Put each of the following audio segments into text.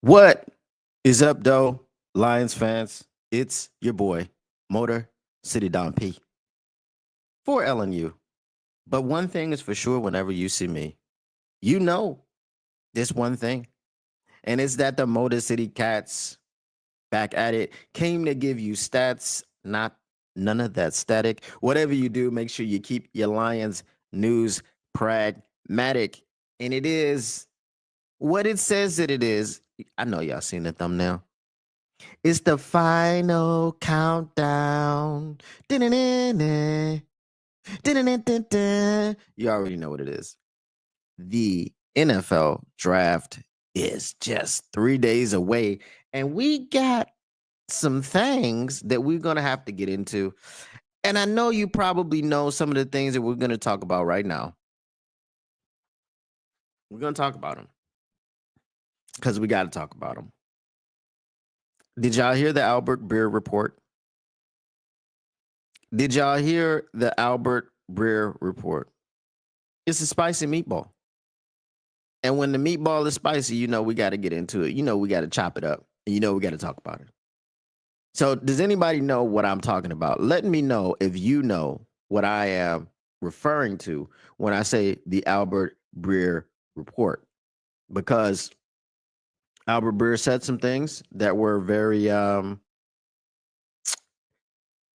What is up, though, Lions fans? It's your boy, Motor City Don P for LNU. But one thing is for sure whenever you see me, you know this one thing, and it's that the Motor City Cats back at it came to give you stats, not none of that static. Whatever you do, make sure you keep your Lions news pragmatic. And it is what it says that it is. I know y'all seen the thumbnail. It's the final countdown. Da-na-na-na. Da-na-na-na-na. You already know what it is. The NFL draft is just 3 days away, and we got some things that we're going to have to get into. And I know you probably know some of the things that we're going to talk about right now. We're going to talk about them because we got to talk about them. Did y'all hear the Albert Breer report? Did y'all hear the Albert Breer report? It's a spicy meatball. And when the meatball is spicy, you know we got to get into it. You know we got to chop it up. And you know we got to talk about it. So does anybody know what I'm talking about? Let me know if you know what I am referring to when I say the Albert Breer report. Because Albert Breer said some things that were very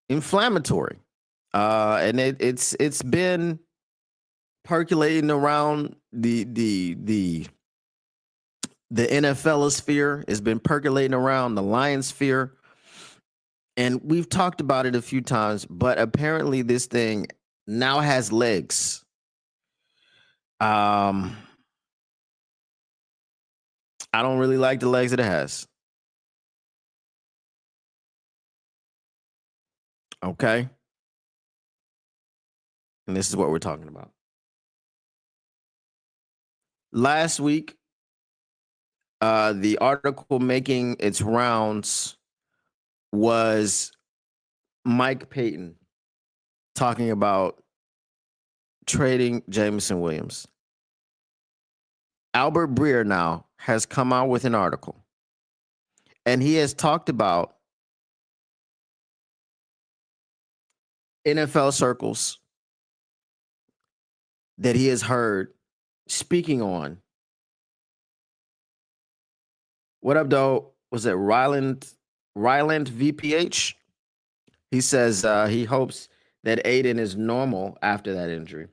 inflammatory, and it's been percolating around the NFL sphere. It's been percolating around the Lions sphere, and we've talked about it a few times. But apparently, this thing now has legs. I don't really like the legs that it has. Okay. And this is what we're talking about. Last week, the article making its rounds was Mike Payton talking about trading Jameson Williams. Albert Breer now has come out with an article, and he has talked about NFL circles that he has heard speaking on. What up, though? Was it Ryland VPH? He says he hopes that Aiden is normal after that injury.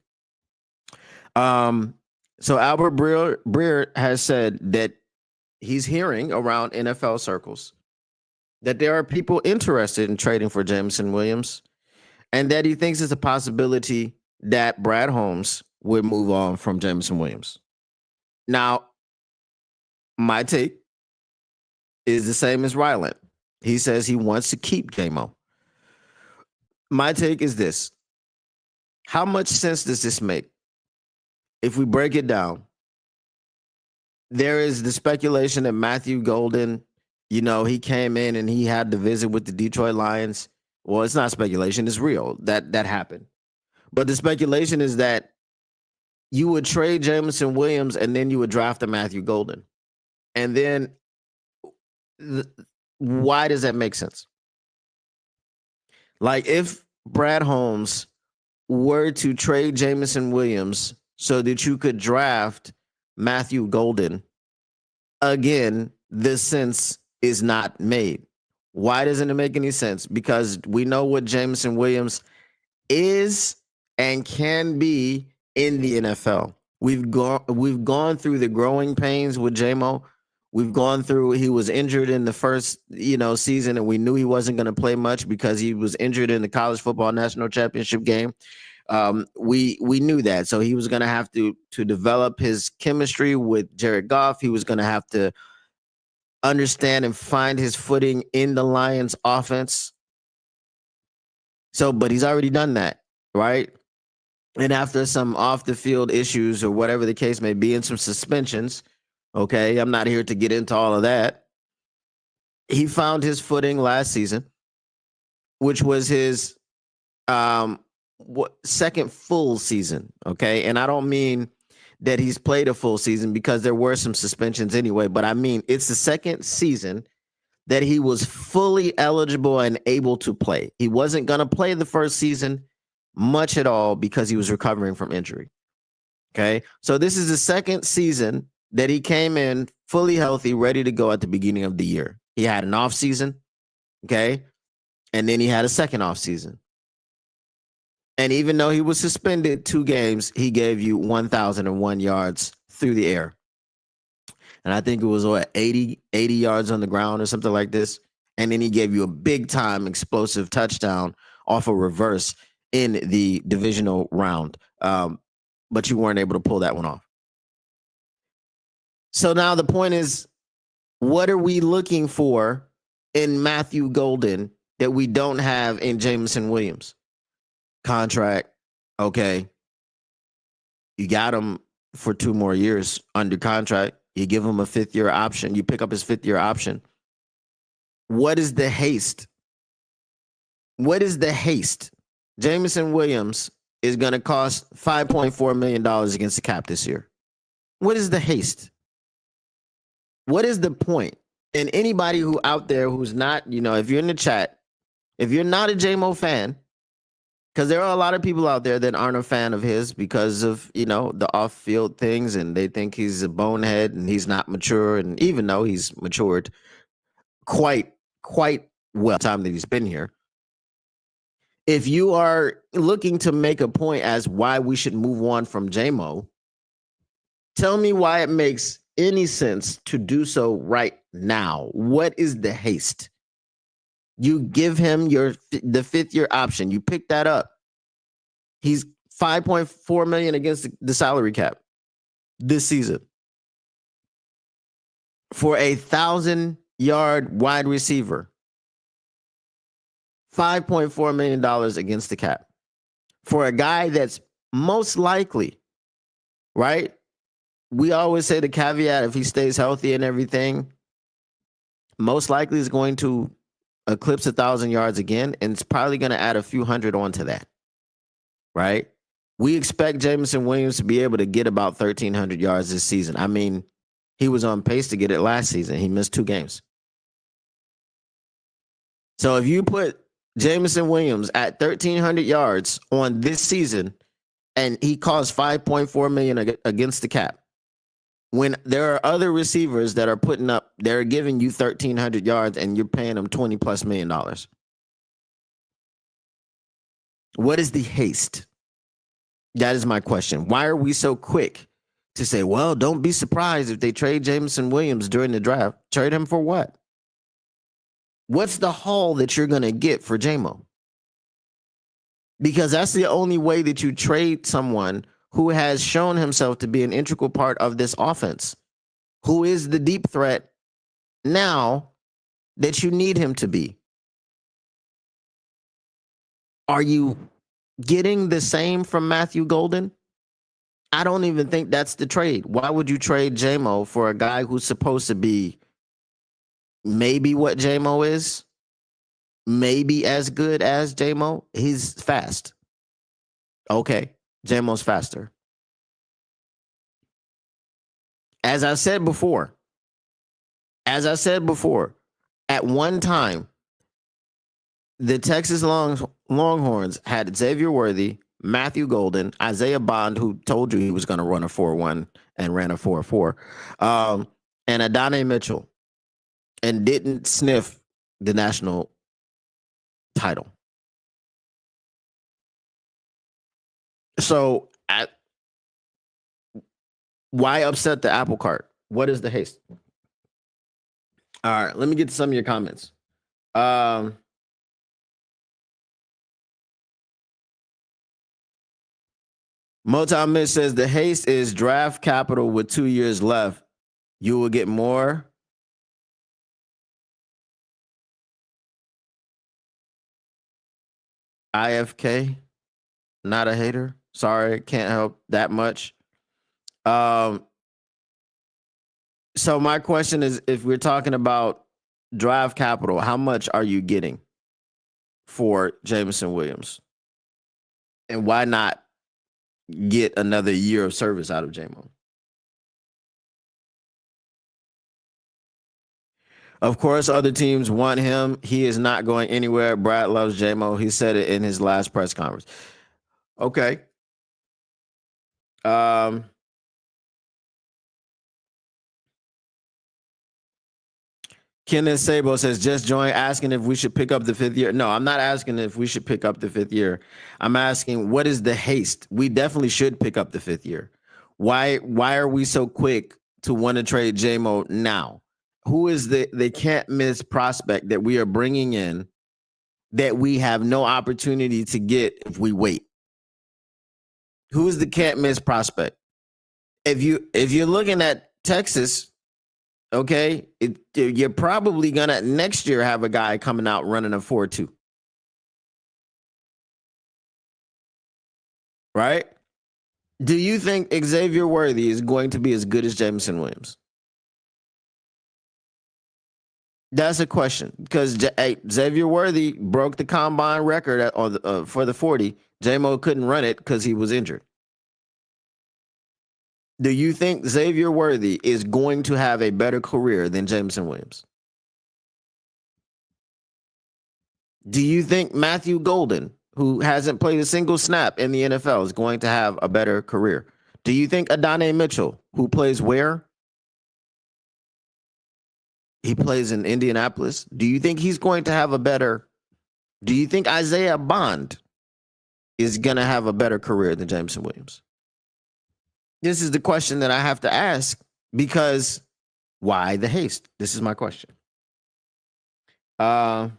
So Albert Breer has said that he's hearing around NFL circles that there are people interested in trading for Jameson Williams, and that he thinks it's a possibility that Brad Holmes would move on from Jameson Williams. Now, my take is the same as Ryland. He says he wants to keep JMO. My take is this. How much sense does this make? If we break it down, there is the speculation that Matthew Golden, he came in and he had to visit with the Detroit Lions. Well, it's not speculation. It's real. That happened. But the speculation is that you would trade Jameson Williams and then you would draft a Matthew Golden. And then why does that make sense? Like if Brad Holmes were to trade Jameson Williams so that you could draft Matthew Golden, again, the sense is not made. Why doesn't it make any sense? Because we know what Jameson Williams is and can be in the NFL. We've gone through the growing pains with JMO. We've gone through, he was injured in the first, season, and we knew he wasn't going to play much because he was injured in the college football national championship game. We knew that. So he was going to have to develop his chemistry with Jared Goff. He was going to have to understand and find his footing in the Lions offense. So, but he's already done that, right? And after some off the field issues or whatever the case may be, and some suspensions, okay, I'm not here to get into all of that. He found his footing last season, which was his second full season, okay? And I don't mean that he's played a full season because there were some suspensions anyway. But I mean, it's the second season that he was fully eligible and able to play. He wasn't going to play the first season much at all because he was recovering from injury. Okay. So this is the second season that he came in fully healthy, ready to go at the beginning of the year. He had an off season. Okay. And then he had a second off season. And even though he was suspended 2 games, he gave you 1,001 yards through the air. And I think it was what, 80 yards on the ground or something like this. And then he gave you a big time explosive touchdown off a reverse in the divisional round. But you weren't able to pull that one off. So now the point is, what are we looking for in Matthew Golden that we don't have in Jameson Williams? Contract. Okay. You got him for 2 more years under contract. You give him a 5th-year option. You pick up his 5th-year option. What is the haste? What is the haste? Jameson Williams is going to cost $5.4 million against the cap this year. What is the haste? What is the point? And anybody who out there who's not, if you're in the chat, if you're not a JMO fan, because there are a lot of people out there that aren't a fan of his because of, the off-field things, and they think he's a bonehead and he's not mature. And even though he's matured quite well time that he's been here. If you are looking to make a point as why we should move on from JMO, tell me why it makes any sense to do so right now. What is the haste? You give him the 5th-year option. You pick that up. He's $5.4 million against the salary cap this season for a 1,000-yard wide receiver. $5.4 million against the cap for a guy that's most likely, right? We always say the caveat, if he stays healthy and everything, most likely is going to eclipse 1,000 yards again, and it's probably going to add a few hundred onto that, right? We expect Jameson Williams to be able to get about 1,300 yards this season. I mean, he was on pace to get it last season. He missed 2 games. So if you put Jameson Williams at 1,300 yards on this season, and he costs $5.4 million against the cap, when there are other receivers that are they're giving you 1,300 yards and you're paying them $20+ million. What is the haste? That is my question. Why are we so quick to say, well, don't be surprised if they trade Jameson Williams during the draft? Trade him for what? What's the haul that you're going to get for JMO? Because that's the only way that you trade someone who has shown himself to be an integral part of this offense, who is the deep threat now that you need him to be. Are you getting the same from Matthew Golden? I don't even think that's the trade. Why would you trade JMO for a guy who's supposed to be maybe what JMO is? Maybe as good as JMO? He's fast. Okay. JMO's faster. As I said before, at one time, the Texas Longhorns had Xavier Worthy, Matthew Golden, Isaiah Bond, who told you he was going to run a 4.1 and ran a 4.4, and Adonai Mitchell, and didn't sniff the national title. So, why upset the apple cart? What is the haste? All right, let me get to some of your comments. Motown Mitch says the haste is draft capital with 2 years left. You will get more. IFK, not a hater. Sorry, can't help that much. So my question is, if we're talking about draft capital, how much are you getting for Jameson Williams? And why not get another year of service out of JMO? Of course, other teams want him. He is not going anywhere. Brad loves JMO. He said it in his last press conference. Okay. Um, Kenneth Sabo says, just join asking if we should pick up the fifth year. No, I'm not asking if we should pick up the fifth year. I'm asking what is the haste? We definitely should pick up the fifth year. Why are we so quick to want to trade JMO now? Who is the can't miss prospect that we are bringing in that we have no opportunity to get if we wait? Who is the can't miss prospect? If you're looking at Texas, okay, you're probably gonna next year have a guy coming out running a 4.2, right? Do you think Xavier Worthy is going to be as good as Jameson Williams? That's a question because Xavier Worthy broke the combine record for the 40. JMO couldn't run it because he was injured. Do you think Xavier Worthy is going to have a better career than Jameson Williams? Do you think Matthew Golden, who hasn't played a single snap in the NFL, is going to have a better career? Do you think Adonai Mitchell, who plays where? He plays in Indianapolis. Do you think he's going to have a better? Do you think Isaiah Bond is going to have a better career than Jameson Williams? This is the question that I have to ask because why the haste? This is my question. Motown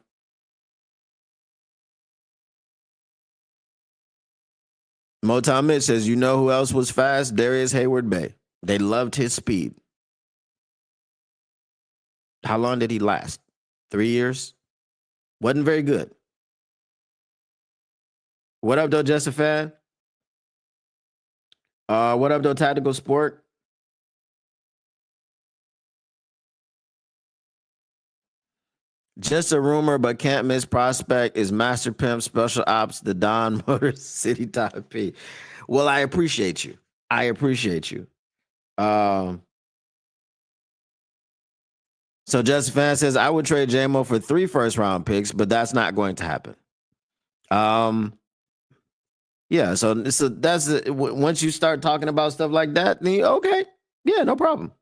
Mitch says, you know who else was fast? Darius Hayward Bay. They loved his speed. How long did he last? 3 years? Wasn't very good. What up, though, Just a Fan? What up, though, Tactical Sport? Just a rumor, but can't miss prospect is Master Pimp Special Ops, the Don Motor City Top P. Well, I appreciate you. I appreciate you. So Just a Fan says, I would trade JMO for 3 first-round picks, but that's not going to happen. Yeah, so that's once you start talking about stuff like that, then okay, yeah, no problem.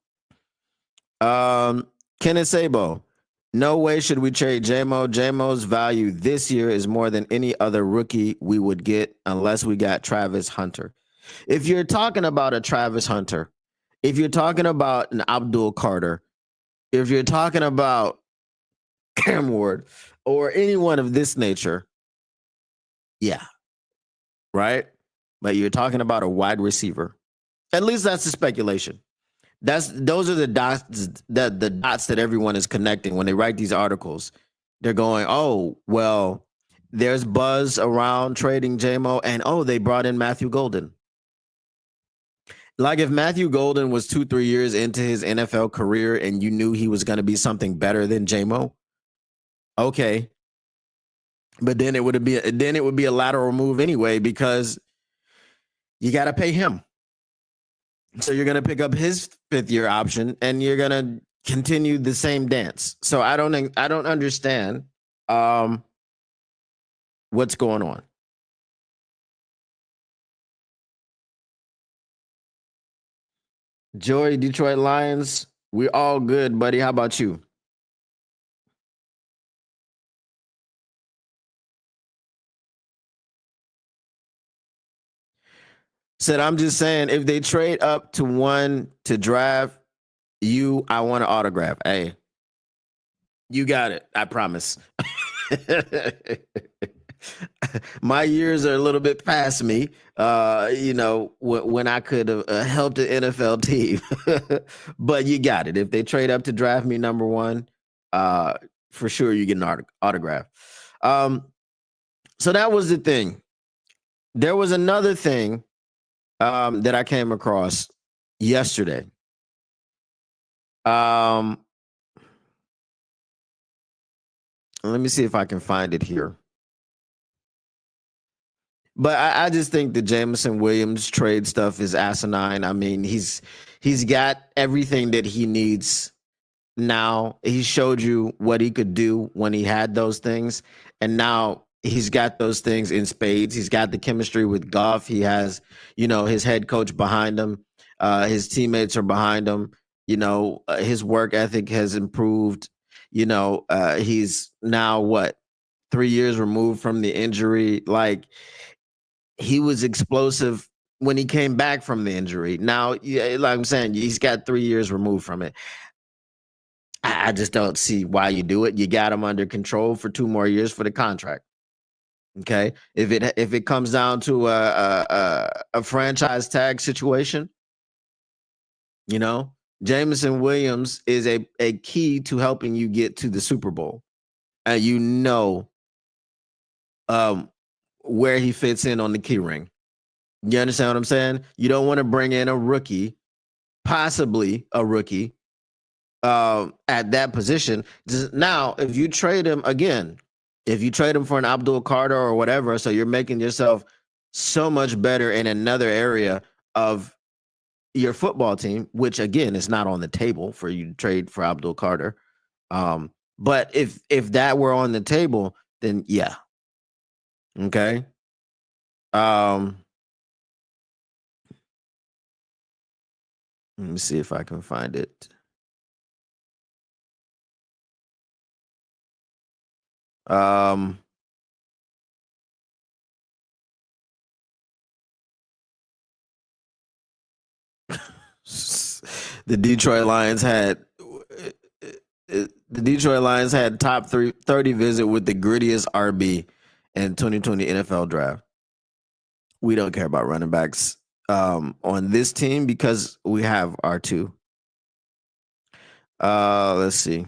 Kenneth Sabo, no way should we trade JMO. JMO's value this year is more than any other rookie we would get unless we got Travis Hunter. If you're talking about a Travis Hunter, if you're talking about an Abdul Carter, if you're talking about Cam Ward or anyone of this nature, yeah, right? But you're talking about a wide receiver. At least that's the speculation. Those are the dots that everyone is connecting when they write these articles. They're going, oh, well, there's buzz around trading JMO, and oh, they brought in Matthew Golden. Like if Matthew Golden was 2-3 years into his NFL career and you knew he was going to be something better than JMO, okay. But then it would be a lateral move anyway because you got to pay him. So you're going to pick up his 5th year option and you're going to continue the same dance. So I don't understand what's going on. Joey, Detroit Lions, we're all good, buddy. How about you? Said, I'm just saying, if they trade up to 1 to draft you, I want an autograph. Hey, you got it. I promise. My years are a little bit past me. When I could have helped the NFL team, but you got it. If they trade up to draft me number 1, for sure you get an autograph. So that was the thing. There was another thing that I came across yesterday. Let me see if I can find it here. But I just think the Jameson Williams trade stuff is asinine. I mean, he's got everything that he needs now he showed you what he could do when he had those things, and now he's got those things in spades. He's got the chemistry with Goff. He has, his head coach behind him. His teammates are behind him. His work ethic has improved. He's now what, 3 years removed from the injury. Like, he was explosive when he came back from the injury. Now, yeah, like I'm saying, he's got 3 years removed from it. I just don't see why you do it. You got him under control for 2 more years for the contract. Okay, if it comes down to a franchise tag situation, you know, Jameson Williams is a key to helping you get to the Super Bowl, and um, where he fits in on the key ring. You understand what I'm saying? You don't want to bring in a rookie, possibly a rookie, at that position. Now, if you trade him again, if you trade him for an Abdul Carter or whatever, so you're making yourself so much better in another area of your football team, which again is not on the table for you to trade for Abdul Carter. But if that were on the table, then yeah, okay. Um, Let me see if I can find it. Um, the Detroit Lions had the Detroit Lions had top 30 visit with the grittiest RB in 2020 NFL draft. We don't care about running backs on this team because we have our two. Let's see.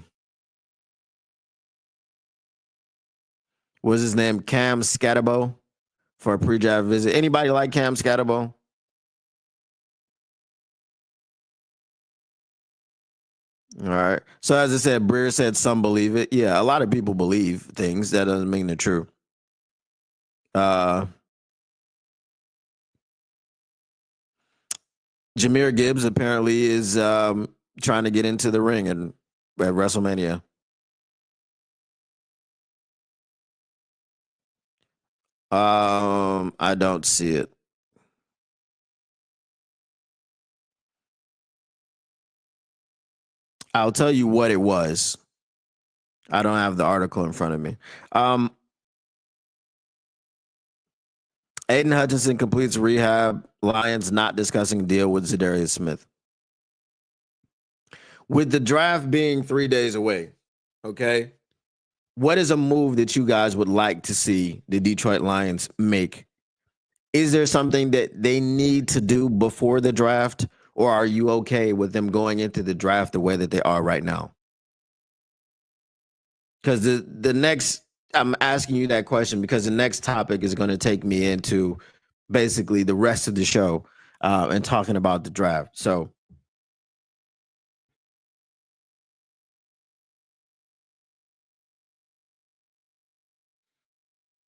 What's his name? Cam Scatabo for a pre-draft visit. Anybody like Cam Scatabo? All right. So as I said, Breer said some believe it. Yeah, a lot of people believe things. That doesn't mean they're true. Uh, Jameer Gibbs apparently is trying to get into the ring at WrestleMania. I don't see it. I'll tell you what it was. I don't have the article in front of me. Aiden Hutchinson completes rehab. Lions not discussing deal with Zadarius Smith. With the draft being 3 days away, okay, what is a move that you guys would like to see the Detroit Lions make? Is there something that they need to do before the draft, or are you okay with them going into the draft the way that they are right now? Because the next, I'm asking you that question because the next topic is going to take me into basically the rest of the show and talking about the draft. So,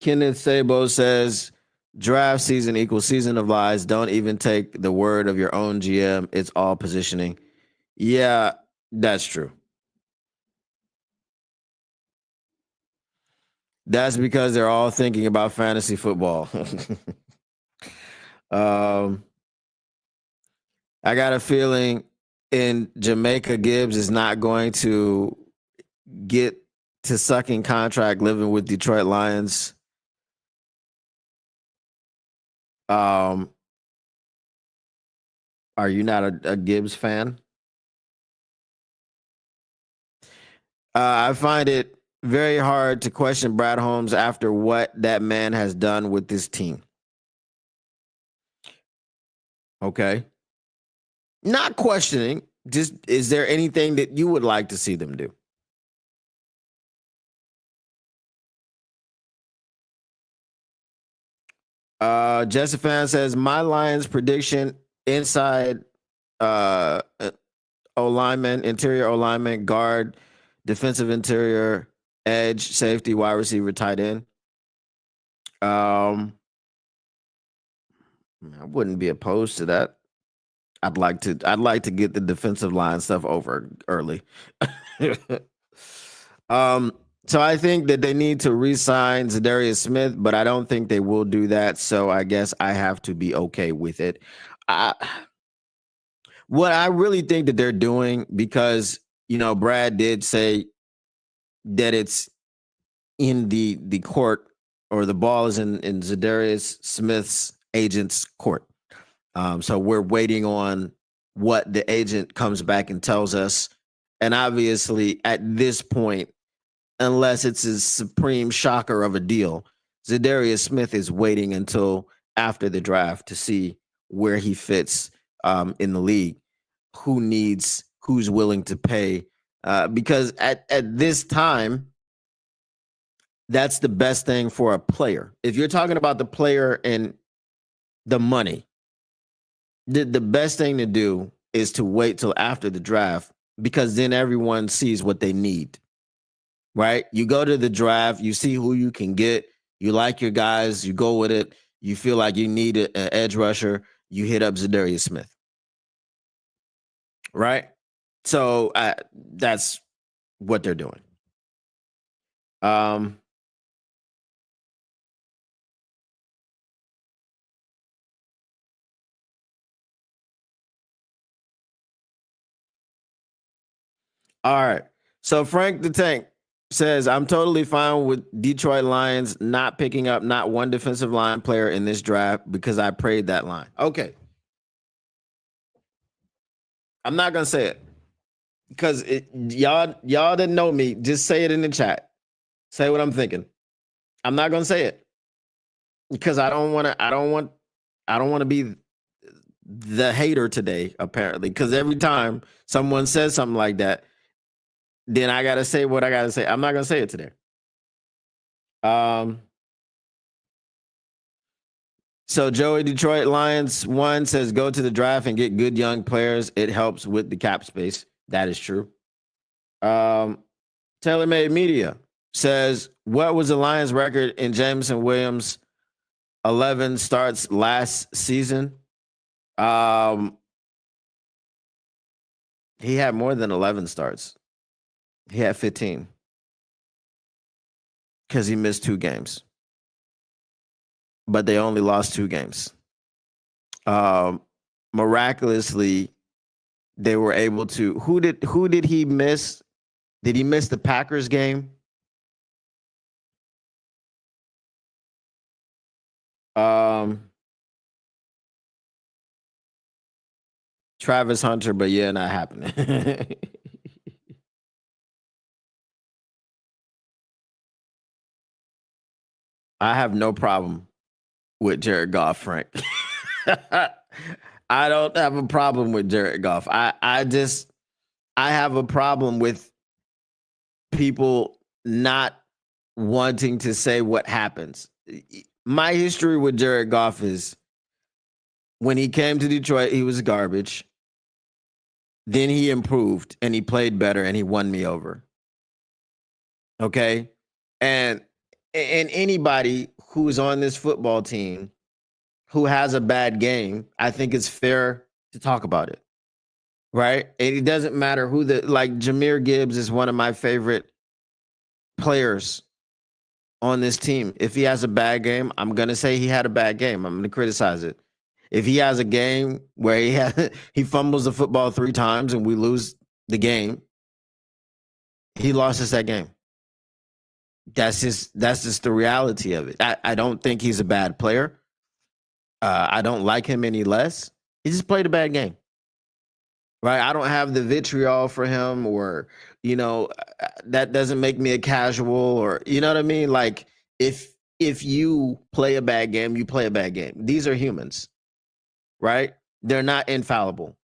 Kenneth Sabo says draft season equals season of lies. Don't even take the word of your own GM. It's all positioning. Yeah, that's true. That's because they're all thinking about fantasy football. um, I got a feeling in Jamaica Gibbs is not going to get to sucking contract living with Detroit Lions. Um, are you not a Gibbs fan? I find it very hard to question Brad Holmes after what that man has done with this team. Okay. Not questioning, just is there anything that you would like to see them do? Jesse Fan says my Lions prediction inside uh O lineman, interior O lineman, guard, defensive interior, edge, safety, wide receiver, tight end. Um, I wouldn't be opposed to that. I'd like to get the defensive line stuff over early. um, so I think that they need to re-sign Zadarius Smith, but I don't think they will do that. So I guess I have to be okay with it. I, what I really think that they're doing, because Brad did say that it's in the court, or the ball is in Zadarius Smith's agent's court. So we're waiting on what the agent comes back and tells us. And obviously, at this point, unless it's a supreme shocker of a deal, Zadarius Smith is waiting until after the draft to see where he fits in the league, who's willing to pay. Because at this time, that's the best thing for a player. If you're talking about the player and the money, the best thing to do is to wait till after the draft, because then everyone sees what they need, right? You go to the draft, you see who you can get, you like your guys, you go with it, you feel like you need an edge rusher, you hit up Zadarius Smith, right? So that's what they're doing. Um, all right. So Frank the Tank says, I'm totally fine with Detroit Lions not picking up not one defensive line player in this draft because I prayed that line. Okay. I'm not gonna say it because y'all didn't know me. Just say it in the chat. Say what I'm thinking. I'm not gonna say it because I don't want to be the hater today, apparently. Because every time someone says something like that, then I gotta say what I gotta say. I'm not gonna say it today. Um So Joey, Detroit Lions one says go to the draft and get good young players. It helps with the cap space. That is true. Um, TaylorMade Media says, what was the Lions record in Jameson Williams 11 starts last season? He had more than 11 starts. He had 15 because he missed 2 games, but they only lost 2 games. Miraculously, they were able to. Who did he miss? Did he miss the Packers game? Travis Hunter, but yeah, not happening. I have no problem with Jared Goff, Frank. I don't have a problem with Jared Goff. I have a problem with people not wanting to say what happens. My history with Jared Goff is when he came to Detroit, he was garbage. Then he improved and he played better and he won me over. Okay? And anybody who's on this football team who has a bad game, I think it's fair to talk about it. Right? And it doesn't matter who like Jahmyr Gibbs is one of my favorite players on this team. If he has a bad game, I'm going to say he had a bad game. I'm going to criticize it. If he has a game where he fumbles the football 3 times and we lose the game, he lost us that game. That's just the reality of it. I don't think he's a bad player. I don't like him any less. He just played a bad game. Right? I don't have the vitriol for him, or that doesn't make me a casual, or you know what I mean? Like if you play a bad game, you play a bad game. These are humans, right? They're not infallible.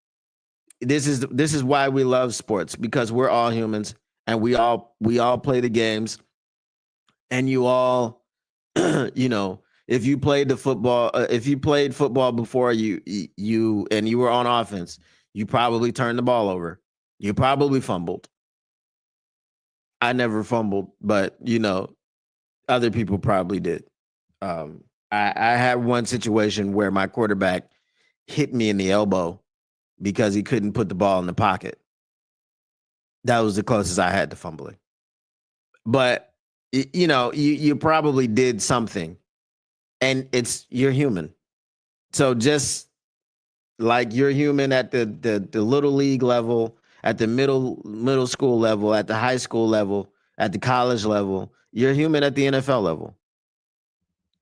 This is why we love sports, because we're all humans and we all play the games, and you all if you played football before, you and you were on offense, you probably turned the ball over. You probably fumbled. I never fumbled, but other people probably did. I had one situation where my quarterback hit me in the elbow because he couldn't put the ball in the pocket. That was the closest I had to fumbling. But you probably did something, and you're human. So just like you're human at the little league level, at the middle school level, at the high school level, at the college level, you're human at the NFL level.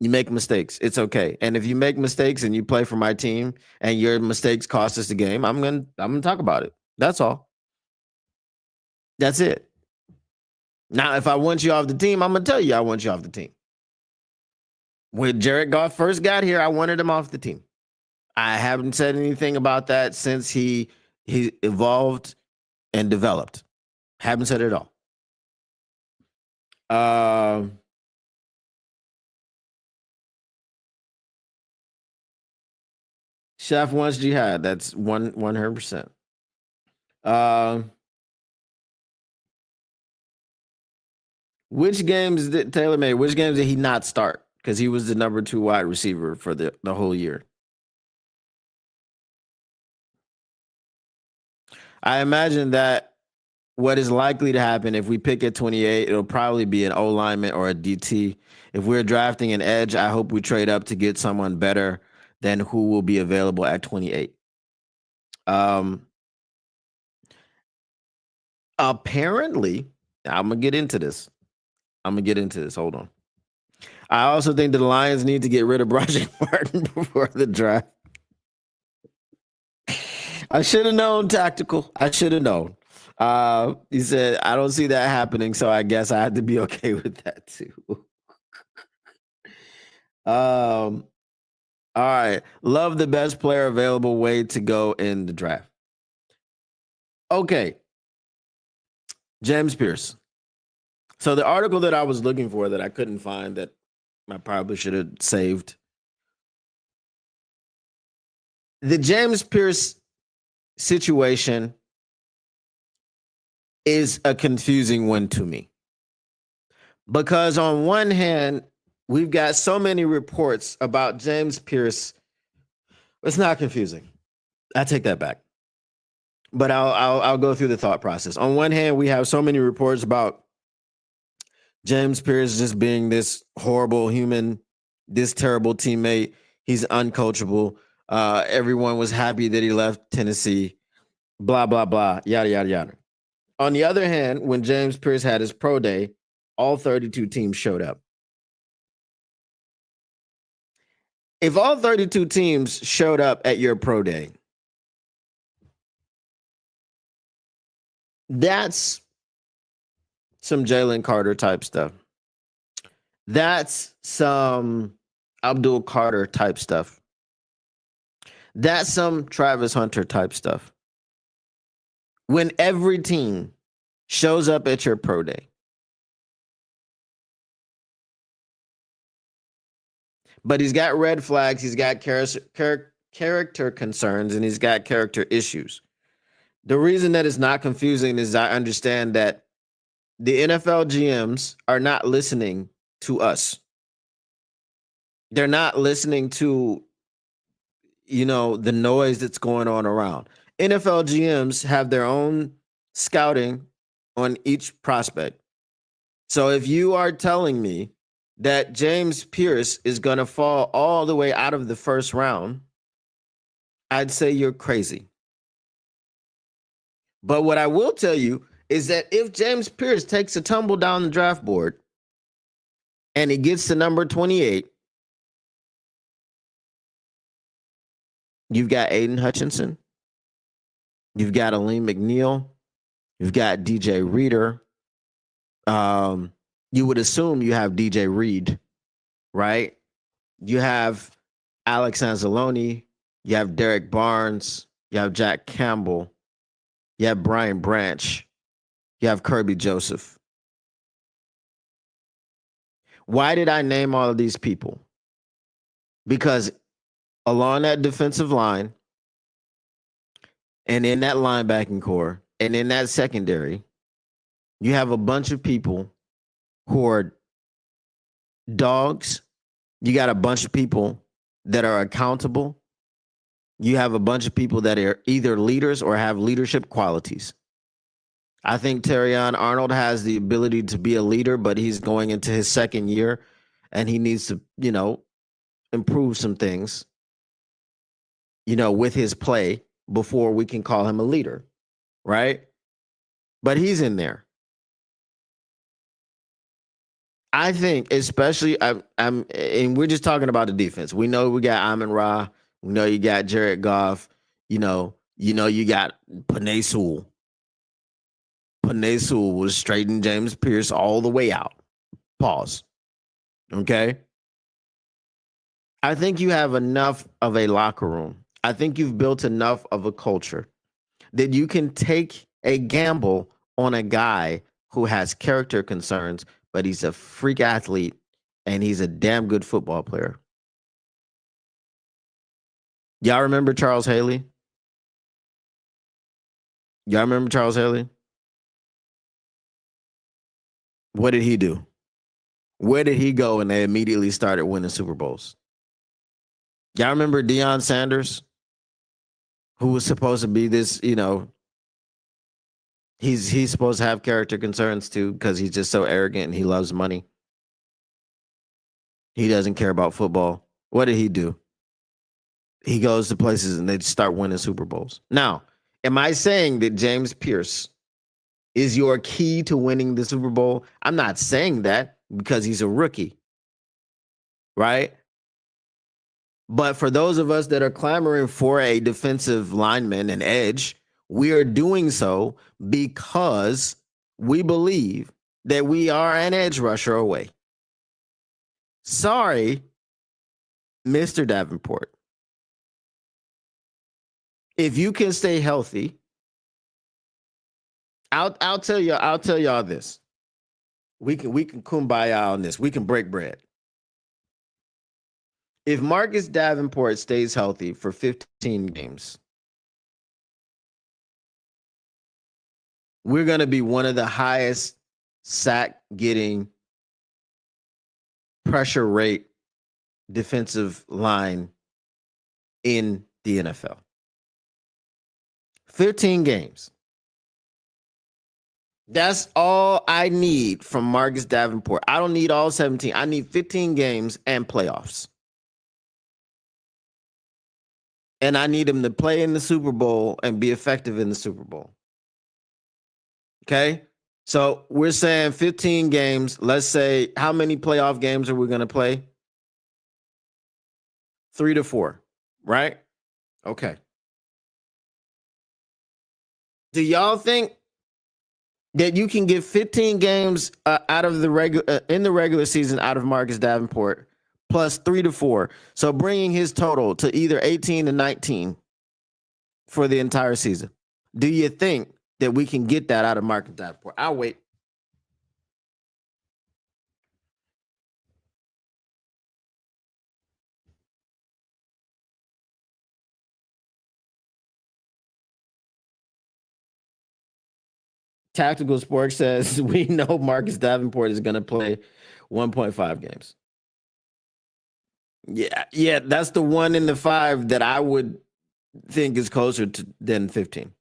You make mistakes. It's okay. And if you make mistakes and you play for my team and your mistakes cost us the game, I'm gonna talk about it. That's all. That's it. Now, if I want you off the team, I'm gonna tell you I want you off the team. When Jared Goff first got here, I wanted him off the team. I haven't said anything about that since he evolved and developed. Haven't said it at all. Chef wants jihad. That's 100%. Which games did Taylor made? Which games did he not start? Because he was the number 2 wide receiver for the whole year. I imagine that what is likely to happen if we pick at 28, it'll probably be an O lineman or a DT. If we're drafting an edge, I hope we trade up to get someone better than who will be available at 28. Apparently, I'm gonna get into this. Hold on. I also think the Lions need to get rid of Broderick Martin before the draft. I should have known tactical. I should have known. He said, I don't see that happening, so I guess I had to be okay with that too. All right. Love the best player available way to go in the draft. Okay. James Pierce. So the article that I was looking for that I couldn't find that I probably should have saved. The James Pierce situation is a confusing one to me. Because on one hand, we've got so many reports about James Pierce. It's not confusing. I take that back. But I'll go through the thought process. On one hand, we have so many reports about James Pierce just being this horrible human, this terrible teammate. He's uncoachable. Everyone was happy that he left Tennessee. Blah, blah, blah, yada, yada, yada. On the other hand, when James Pierce had his pro day, all 32 teams showed up. If all 32 teams showed up at your pro day, that's some Jalen Carter type stuff. That's some Abdul Carter type stuff. That's some Travis Hunter type stuff. When every team shows up at your pro day, but he's got red flags, he's got character concerns, and he's got character issues. The reason that it's not confusing is I understand that the NFL GMs are not listening to us. They're not listening to, the noise that's going on around. NFL GMs have their own scouting on each prospect. So if you are telling me that James Pierce is going to fall all the way out of the first round, I'd say you're crazy. But what I will tell you is that if James Pierce takes a tumble down the draft board and he gets to number 28, you've got Aiden Hutchinson, you've got Aleem McNeil, you've got DJ Reader. You would assume you have DJ Reed, right? You have Alex Anzalone, you have Derek Barnes, you have Jack Campbell, you have Brian Branch, you have Kirby Joseph. Why did I name all of these people? Because along that defensive line and in that linebacking core and in that secondary, you have a bunch of people who are dogs. You got a bunch of people that are accountable. You have a bunch of people that are either leaders or have leadership qualities. I think Terrion Arnold has the ability to be a leader, but he's going into his second year and he needs to, improve some things, with his play before we can call him a leader, right? But he's in there. I think, especially, and we're just talking about the defense. We know we got Amon Ra. We know you got Jared Goff. You got Panay Sewell. Panay Sewell was straighten James Pierce all the way out. Pause. Okay. I think you have enough of a locker room. I think you've built enough of a culture that you can take a gamble on a guy who has character concerns, but he's a freak athlete and he's a damn good football player. Y'all remember Charles Haley? Y'all remember Charles Haley? What did he do? Where did he go and they immediately started winning Super Bowls? Y'all remember Deion Sanders, who was supposed to be this, he's supposed to have character concerns too because he's just so arrogant and he loves money. He doesn't care about football. What did he do? He goes to places and they start winning Super Bowls. Now, am I saying that James Pierce is your key to winning the Super Bowl? I'm not saying that because he's a rookie, right? But for those of us that are clamoring for a defensive lineman, an edge, we are doing so because we believe that we are an edge rusher away. Sorry, Mr. Davenport. If you can stay healthy, I'll tell y'all this. We can kumbaya on this. We can break bread. If Marcus Davenport stays healthy for 15 games, we're going to be one of the highest sack getting, pressure rate defensive line in the NFL. 15 games. That's all I need from Marcus Davenport. I don't need all 17. I need 15 games and playoffs. And I need him to play in the Super Bowl and be effective in the Super Bowl. Okay? So we're saying 15 games. Let's say, how many playoff games are we going to play? 3 to 4, right? Okay. Do y'all think that you can get 15 games out of the in the regular season out of Marcus Davenport plus 3 to 4? So bringing his total to either 18 to 19 for the entire season. Do you think that we can get that out of Marcus Davenport? I'll wait. Tactical Sports says we know Marcus Davenport is going to play 1.5 games. Yeah, that's the 1 in the 5 that I would think is closer to than 15.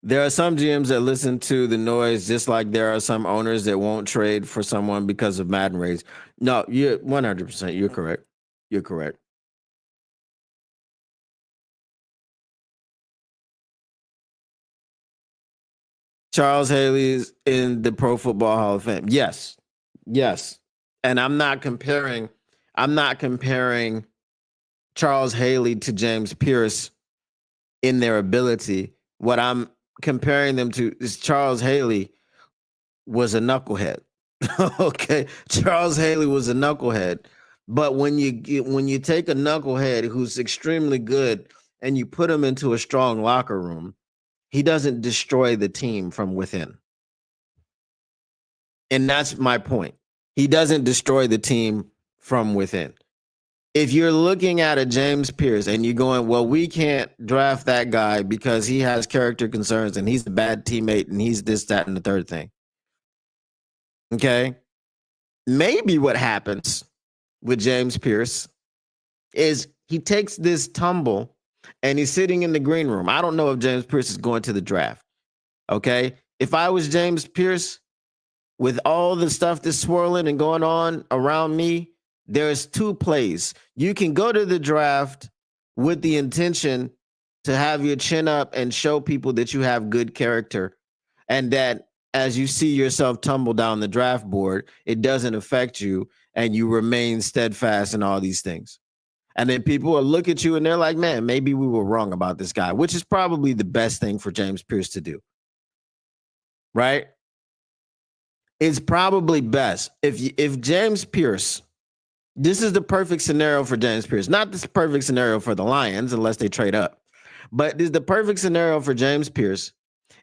There are some GMs that listen to the noise, just like there are some owners that won't trade for someone because of Madden rates. No, you're 100%. You're correct. You're correct. Charles Haley is in the Pro Football Hall of Fame. Yes, yes. And I'm not comparing. I'm not comparing Charles Haley to James Pierce in their ability. What I'm comparing them to is Charles Haley was a knucklehead. Okay, Charles Haley was a knucklehead. But when you take a knucklehead who's extremely good and you put him into a strong locker room, he doesn't destroy the team from within. And that's my point. He doesn't destroy the team from within. If you're looking at a James Pierce and you're going, well, we can't draft that guy because he has character concerns and he's a bad teammate and he's this, that, and the third thing. Okay. maybe what happens with James Pierce is he takes this tumble and he's sitting in the green room. I don't know if James Pierce is going to the draft. Okay. If I was James Pierce, with all the stuff that's swirling and going on around me, there's two plays. You can go to the draft with the intention to have your chin up and show people that you have good character, and that as you see yourself tumble down the draft board, it doesn't affect you and you remain steadfast in all these things. And then people will look at you and they're like, man, maybe we were wrong about this guy, which is probably the best thing for James Pierce to do. Right? It's probably best if James Pierce, this is the perfect scenario for James Pierce. Not this perfect scenario for the Lions unless they trade up. But this, the perfect scenario for James Pierce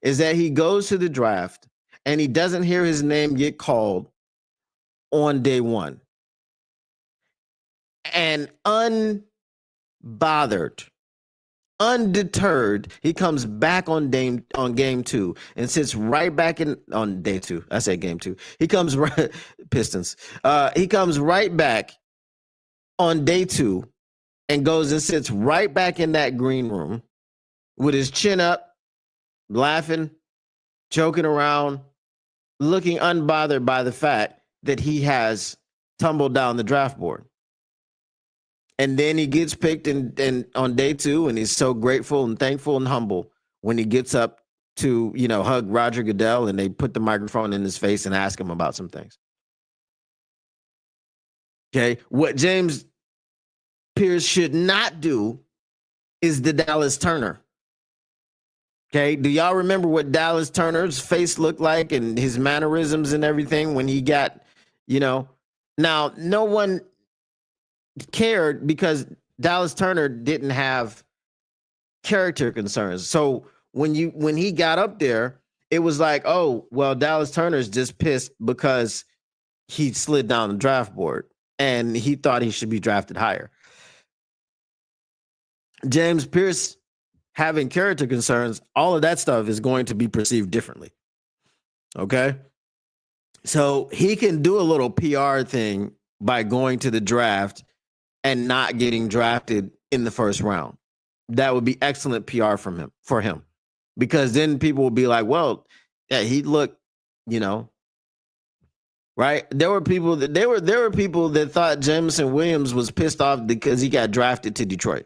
is that he goes to the draft and he doesn't hear his name get called on day one. And unbothered, undeterred, he comes back on game two and sits right back in on day two. I said game two. He comes right Pistons. He comes right back on day two and goes and sits right back in that green room with his chin up, laughing, joking around, looking unbothered by the fact that he has tumbled down the draft board. And then he gets picked and on day two, and he's so grateful and thankful and humble when he gets up to, hug Roger Goodell and they put the microphone in his face and ask him about some things. Okay. What James Pierce should not do is the Dallas Turner. Okay. Do y'all remember what Dallas Turner's face looked like and his mannerisms and everything when he got, now no one cared because Dallas Turner didn't have character concerns. So when he got up there, it was like, oh, well, Dallas Turner's just pissed because he slid down the draft board and he thought he should be drafted higher. James Pierce having character concerns, all of that stuff is going to be perceived differently. Okay? So he can do a little PR thing by going to the draft and not getting drafted in the first round. That would be excellent PR for him. Because then people will be like, well, yeah, he looked, right? There were people that thought Jameson Williams was pissed off because he got drafted to Detroit.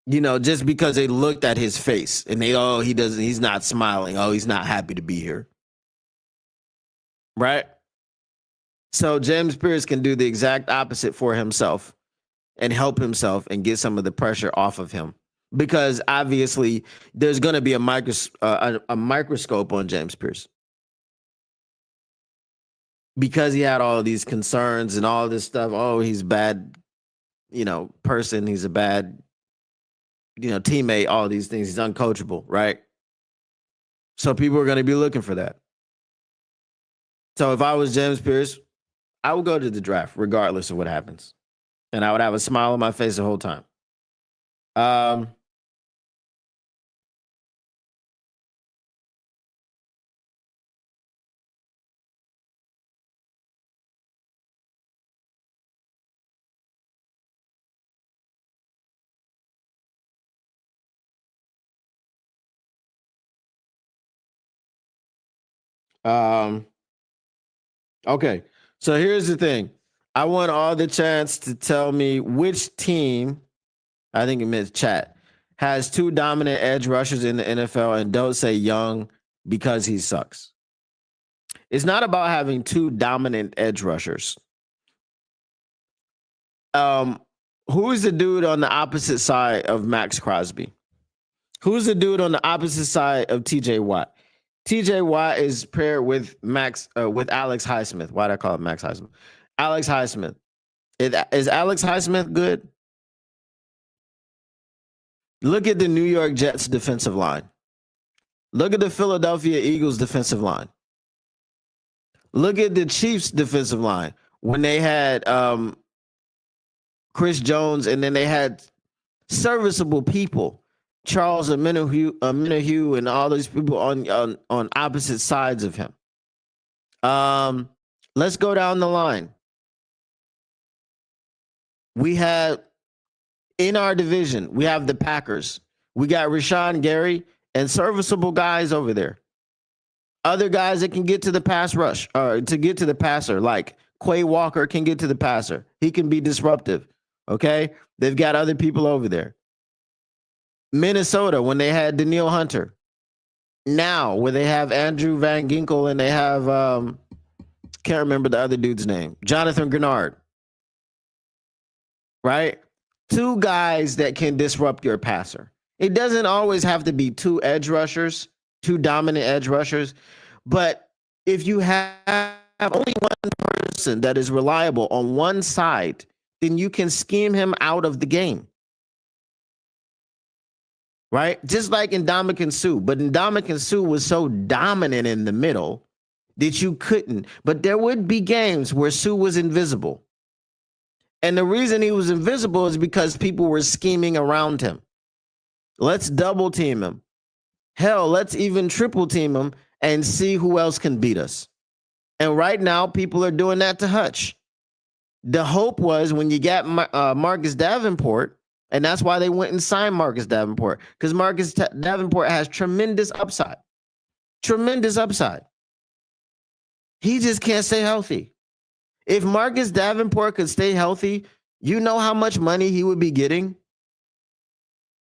Just because they looked at his face and he's not smiling. Oh, he's not happy to be here. Right? So James Pierce can do the exact opposite for himself and help himself and get some of the pressure off of him, because obviously there's going to be a microscope on James Pierce because he had all of these concerns and all this stuff. Oh, he's a bad, person. He's a bad, teammate, all these things. He's uncoachable, right? So people are going to be looking for that. So if I was James Pierce, I would go to the draft regardless of what happens. And I would have a smile on my face the whole time. Okay. So here's the thing. I want all the chance to tell me which team, I think it meant chat, has two dominant edge rushers in the NFL, and don't say Young because he sucks. It's not about having two dominant edge rushers. Who is the dude on the opposite side of Max Crosby? Who's the dude on the opposite side of TJ Watt? TJ Watt is paired with Alex Highsmith. Why did I call it Max Highsmith? Alex Highsmith. Is Alex Highsmith good? Look at the New York Jets defensive line. Look at the Philadelphia Eagles defensive line. Look at the Chiefs defensive line when they had Chris Jones, and then they had serviceable people, Charles Omenihu and all these people on opposite sides of him. Um, let's go down the line. We have in our division, we have the Packers. We got Rashawn Gary and serviceable guys over there. Other guys that can get to the pass rush or to get to the passer, like Quay Walker can get to the passer. He can be disruptive. Okay. They've got other people over there. Minnesota, when they had Daniil Hunter. Now, where they have Andrew Van Ginkel and they have, can't remember the other dude's name, Jonathan Grenard. Right? Two guys that can disrupt your passer. It doesn't always have to be two edge rushers, two dominant edge rushers. But if you have only one person that is reliable on one side, then you can scheme him out of the game. Right? Just like in Ndamukong Suh. But Ndamukong Suh was so dominant in the middle that you couldn't. But there would be games where Suh was invisible. And the reason he was invisible is because people were scheming around him. Let's double team him. Hell, let's even triple team him and see who else can beat us. And right now, people are doing that to Hutch. The hope was when you got Marcus Davenport, and that's why they went and signed Marcus Davenport, because Marcus Davenport has tremendous upside. Tremendous upside. He just can't stay healthy. If Marcus Davenport could stay healthy, you know how much money he would be getting?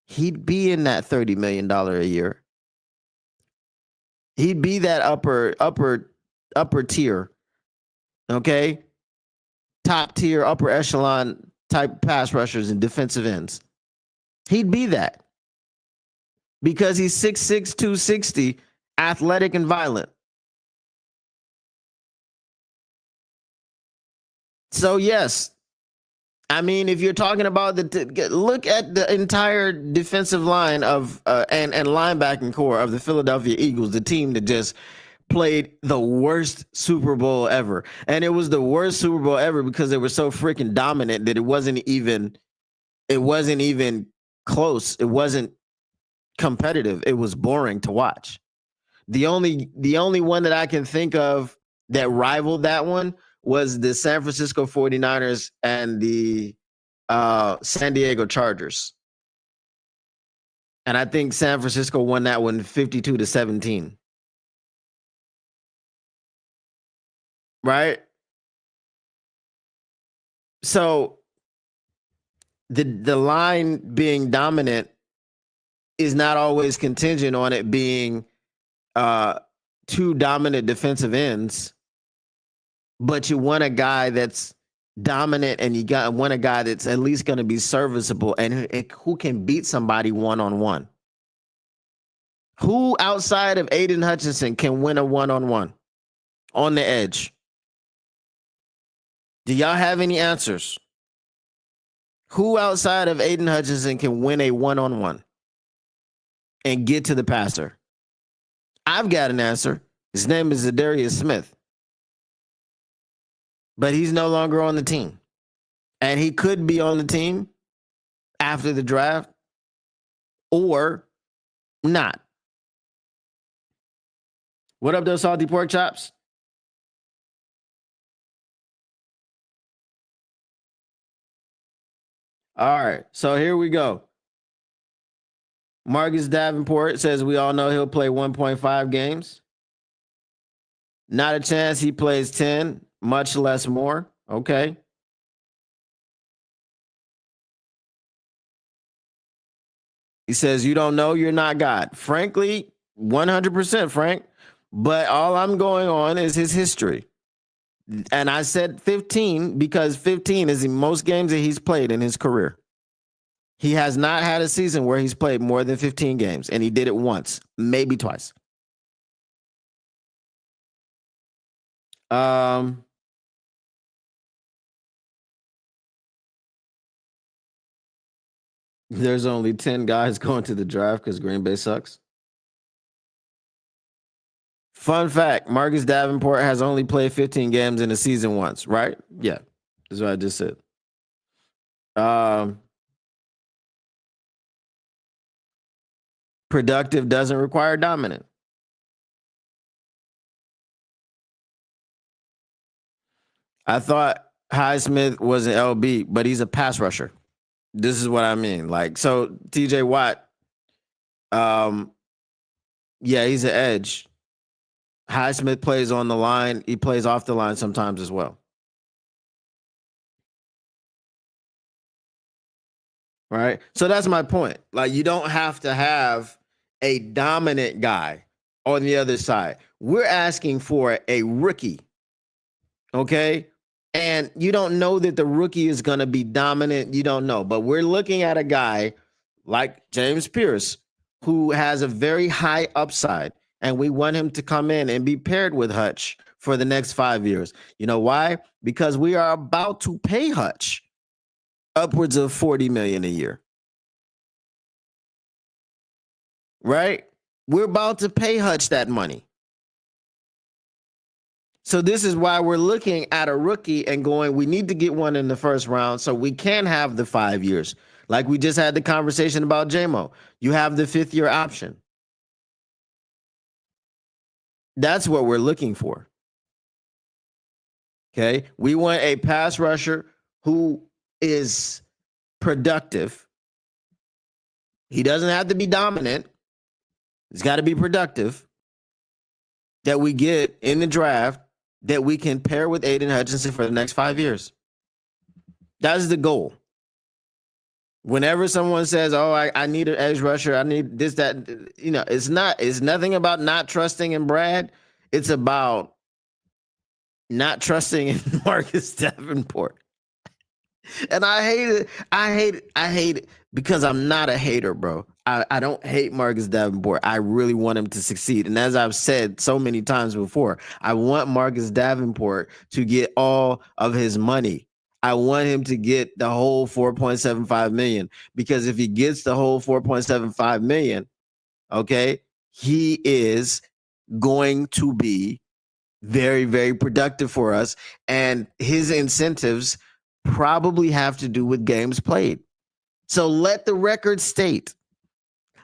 He'd be in that $30 million a year. He'd be that upper tier. Okay? Top tier, upper echelon type pass rushers and defensive ends. He'd be that. Because he's 6'6", 260, athletic and violent. So yes, I mean, if you're talking about look at the entire defensive line of and linebacking core of the Philadelphia Eagles, the team that just played the worst Super Bowl ever, and it was the worst Super Bowl ever because they were so freaking dominant that it wasn't even close. It wasn't competitive. It was boring to watch. The only one that I can think of that rivaled that one was the San Francisco 49ers and the San Diego Chargers. And I think San Francisco won that one 52-17. Right? So the line being dominant is not always contingent on it being two dominant defensive ends, but you want a guy that's dominant and you want a guy that's at least going to be serviceable and who can beat somebody one-on-one. Who outside of Aiden Hutchinson can win a one-on-one on the edge? Do y'all have any answers? Who outside of Aiden Hutchinson can win a one-on-one and get to the passer? I've got an answer. His name is Zadarius Smith. But he's no longer on the team. And he could be on the team after the draft or not. What up, those salty pork chops? All right, so here we go. Marcus Davenport says we all know he'll play 1.5 games. Not a chance he plays 10, much less more. Okay. He says, you don't know, you're not God. Frankly, 100% Frank. But all I'm going on is his history. And I said 15 because 15 is the most games that he's played in his career. He has not had a season where he's played more than 15 games, and he did it once, maybe twice. There's only 10 guys going to the draft because Green Bay sucks. Fun fact, Marcus Davenport has only played 15 games in a season once, right? Yeah, that's what I just said. Productive doesn't require dominant. I thought Highsmith was an LB, but he's a pass rusher. This is what I mean. Like, so TJ Watt, um, yeah, he's an edge. Highsmith plays on the line. He plays off the line sometimes as well. Right. So that's my point. Like, you don't have to have a dominant guy on the other side. We're asking for a rookie. Okay. And you don't know that the rookie is going to be dominant. You don't know. But we're looking at a guy like James Pierce who has a very high upside. And we want him to come in and be paired with Hutch for the next 5 years. You know why? Because we are about to pay Hutch upwards of $40 million a year. Right? We're about to pay Hutch that money. So this is why we're looking at a rookie and going, we need to get one in the first round so we can have the 5 years. Like we just had the conversation about JMO. You have the 5th year option. That's what we're looking for. Okay. We want a pass rusher who is productive. He doesn't have to be dominant. He's got to be productive. That we get in the draft that we can pair with Aiden Hutchinson for the next 5 years. That's the goal. Whenever someone says, "Oh, I need an edge rusher, I need this, that," it's nothing about not trusting in Brad. It's about not trusting in Marcus Davenport. And I hate it. I hate it because I'm not a hater, bro. I don't hate Marcus Davenport. I really want him to succeed. And as I've said so many times before, I want Marcus Davenport to get all of his money. I want him to get the whole 4.75 million, because if he gets the whole 4.75 million, okay, he is going to be very, very productive for us. And his incentives probably have to do with games played. So let the record state.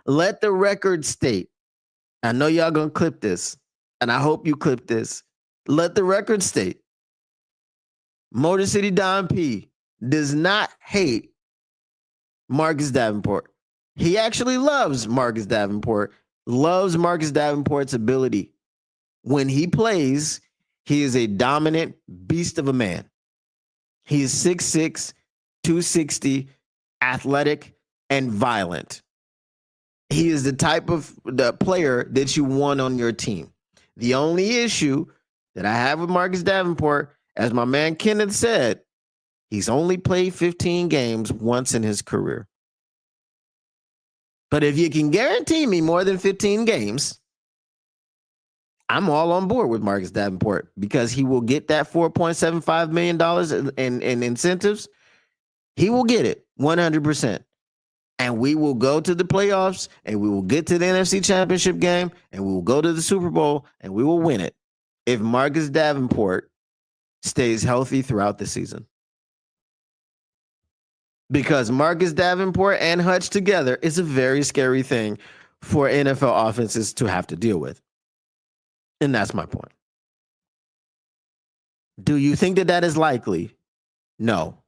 Let the record state. I know y'all gonna clip this, and I hope you clip this. Let the record state. Motor City Don P does not hate Marcus Davenport. He actually loves Marcus Davenport, loves Marcus Davenport's ability. When he plays, he is a dominant beast of a man. He is 6'6", 260, athletic, and violent. He is the type of the player that you want on your team. The only issue that I have with Marcus Davenport, as my man Kenneth said, he's only played 15 games once in his career. But if you can guarantee me more than 15 games, I'm all on board with Marcus Davenport, because he will get that $4.75 million in incentives. He will get it 100%. And we will go to the playoffs, and we will get to the NFC Championship game, and we will go to the Super Bowl, and we will win it if Marcus Davenport stays healthy throughout the season. Because Marcus Davenport and Hutch together is a very scary thing for NFL offenses to have to deal with. And that's my point. Do you think that that is likely? No,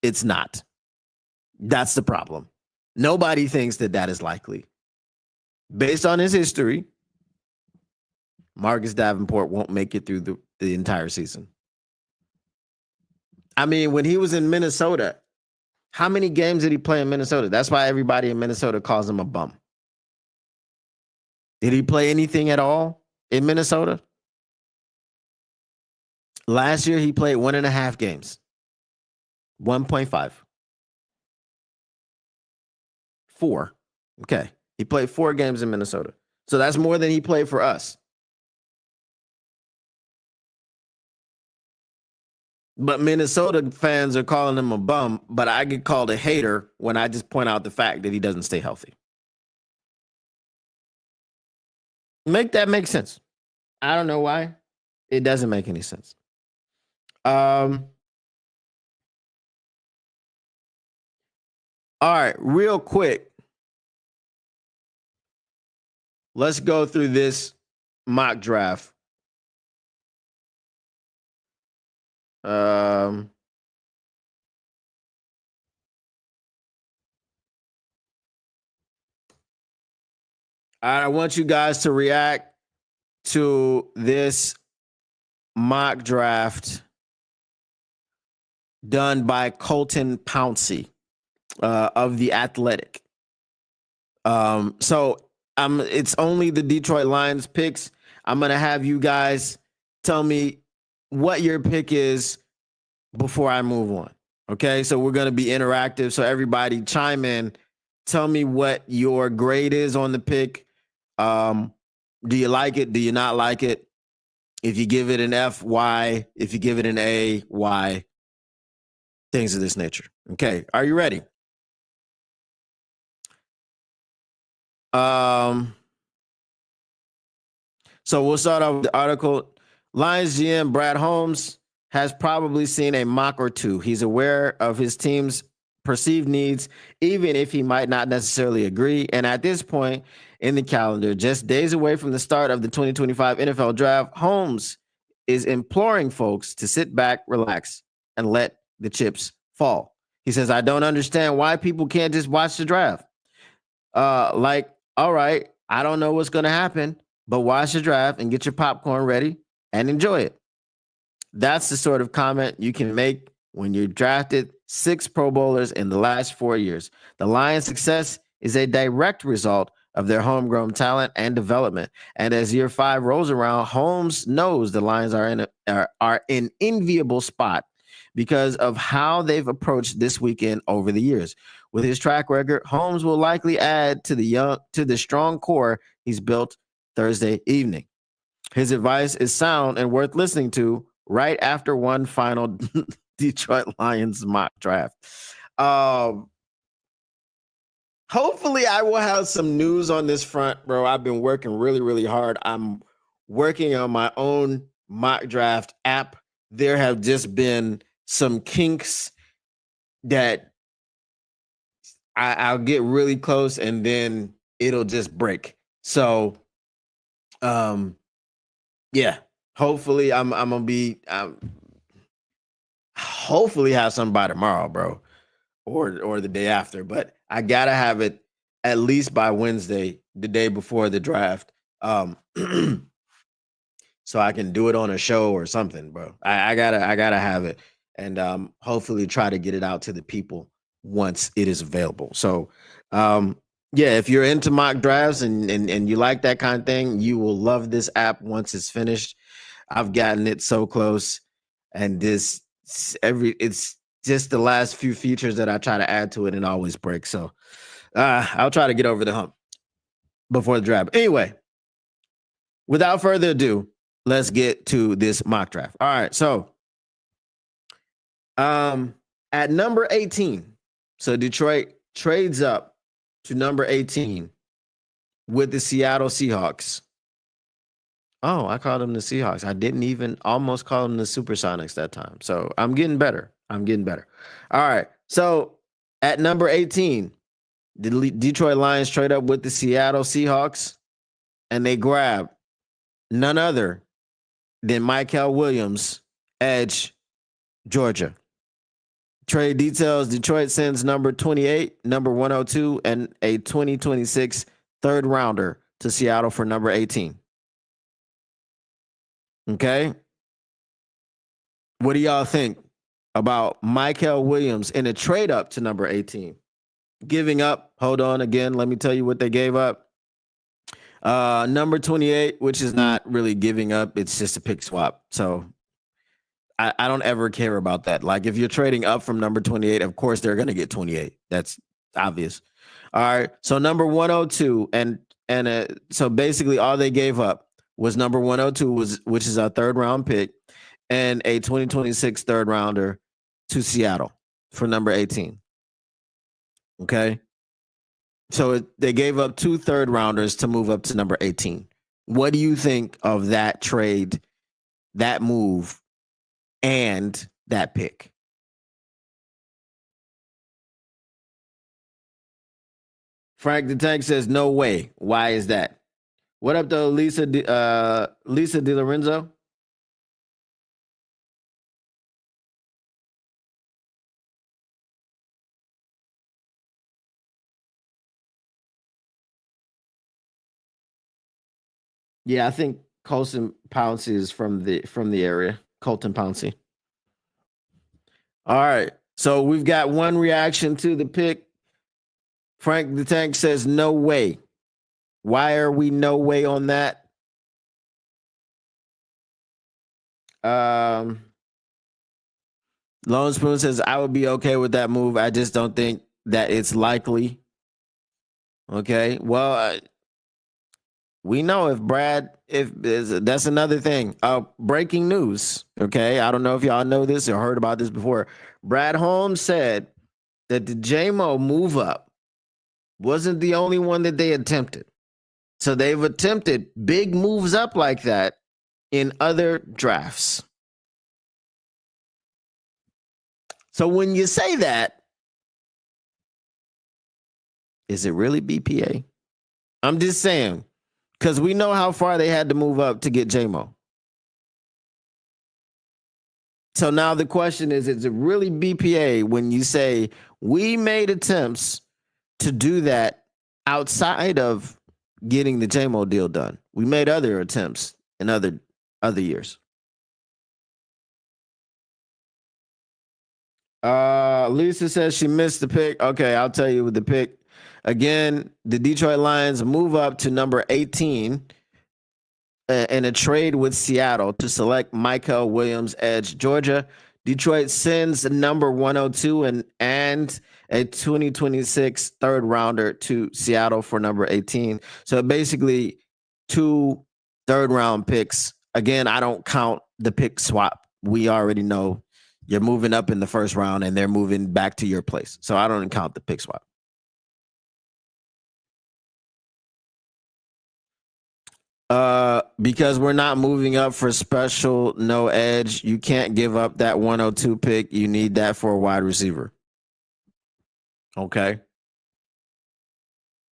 it's not. That's the problem. Nobody thinks that that is likely. Based on his history, Marcus Davenport won't make it through the entire season. I mean, when he was in Minnesota, how many games did he play in Minnesota? That's why everybody in Minnesota calls him a bum. Did he play anything at all in Minnesota? Last year, he played 1.5 games. 1.5. 4. Okay. He played 4 games in Minnesota. So that's more than he played for us. But Minnesota fans are calling him a bum, but I get called a hater when I just point out the fact that he doesn't stay healthy. Make that make sense. I don't know why. It doesn't make any sense. All right, real quick. Let's go through this mock draft. Um, I want you guys to react to this mock draft done by Colton Pouncey of The Athletic. So it's only the Detroit Lions picks. I'm gonna have you guys tell me what your pick is before I move on. Okay, so we're gonna be interactive. So everybody chime in. Tell me what your grade is on the pick. Do you like it? Do you not like it? If you give it an F, why? If you give it an A, why? Things of this nature. Okay, are you ready? Um, so we'll start off with the article. Lions GM Brad Holmes has probably seen a mock or two. He's aware of his team's perceived needs, even if he might not necessarily agree. And at this point in the calendar, just days away from the start of the 2025 NFL draft, Holmes is imploring folks to sit back, relax, and let the chips fall. He says, I don't understand why people can't just watch the draft. All right, I don't know what's going to happen, but watch the draft and get your popcorn ready and enjoy it. That's the sort of comment you can make when you drafted 6 Pro Bowlers in the last 4 years. The Lions' success is a direct result of their homegrown talent and development. And as year 5 rolls around, Holmes knows the Lions are in enviable spot because of how they've approached this weekend over the years. With his track record, Holmes will likely add to the strong core he's built Thursday evening. His advice is sound and worth listening to right after one final Detroit Lions mock draft. Hopefully, I will have some news on this front, bro. I've been working really, really hard. I'm working on my own mock draft app. There have just been some kinks that I'll get really close and then it'll just break. So, yeah. Hopefully, I'm gonna be. Hopefully, have some by tomorrow, bro, or the day after. But I gotta have it at least by Wednesday, the day before the draft, so I can do it on a show or something, bro. I gotta have it, and hopefully try to get it out to the people once it is available. So, yeah, if you're into mock drafts and you like that kind of thing, you will love this app once it's finished. I've gotten it so close, and it's just the last few features that I try to add to it and always break. So I'll try to get over the hump before the draft. Anyway, without further ado, let's get to this mock draft. All right, so at number 18, so Detroit trades up to number 18 with the Seattle Seahawks. Oh, I called them the Seahawks. I didn't even almost call them the Supersonics that time. So I'm getting better. I'm getting better. All right. So at number 18, the Detroit Lions trade up with the Seattle Seahawks, and they grab none other than Michael Williams, edge, Georgia. Trade details: Detroit sends number 28, number 102, and a 2026 third rounder to Seattle for number 18. Okay. What do y'all think about Michael Williams in a trade up to number 18? Giving up, hold on again, let me tell you what they gave up. Number 28, which is not really giving up, it's just a pick swap. So I don't ever care about that. Like if you're trading up from number 28, of course they're gonna get 28. That's obvious. All right. So number 102, and so basically all they gave up was number 102, which is our third round pick, and a 2026 third rounder to Seattle for number 18. Okay. So they gave up 2 third rounders to move up to number 18. What do you think of that trade, that move, and that pick? Frank the Tank says, no way. Why is that? What up, though, Lisa Di Lorenzo? Yeah, I think Colton Pouncey is from the area. Colton Pouncey. All right. So we've got one reaction to the pick. Frank the Tank says no way. Why are we no way on that? Um, Lone Spoon says I would be okay with that move. I just don't think that it's likely. Okay. Well, we know if that's another thing. Breaking news. Okay. I don't know if y'all know this or heard about this before. Brad Holmes said that the JMO move up wasn't the only one that they attempted. So they've attempted big moves up like that in other drafts. So when you say that, is it really BPA? I'm just saying, because we know how far they had to move up to get JMO. So now the question is it really BPA when you say we made attempts to do that outside of getting the JMO deal done? We made other attempts in other years. Lisa says she missed the pick. Okay, I'll tell you with the pick. Again, the Detroit Lions move up to number 18 in a trade with Seattle to select Michael Williams, edge Georgia. Detroit sends number 102 and a 2026 third rounder to Seattle for number 18. So basically, 2 third round picks. Again, I don't count the pick swap. We already know you're moving up in the first round and they're moving back to your place. So I don't count the pick swap. Because we're not moving up for special no edge, you can't give up that 102 pick. You need that for a wide receiver. Okay.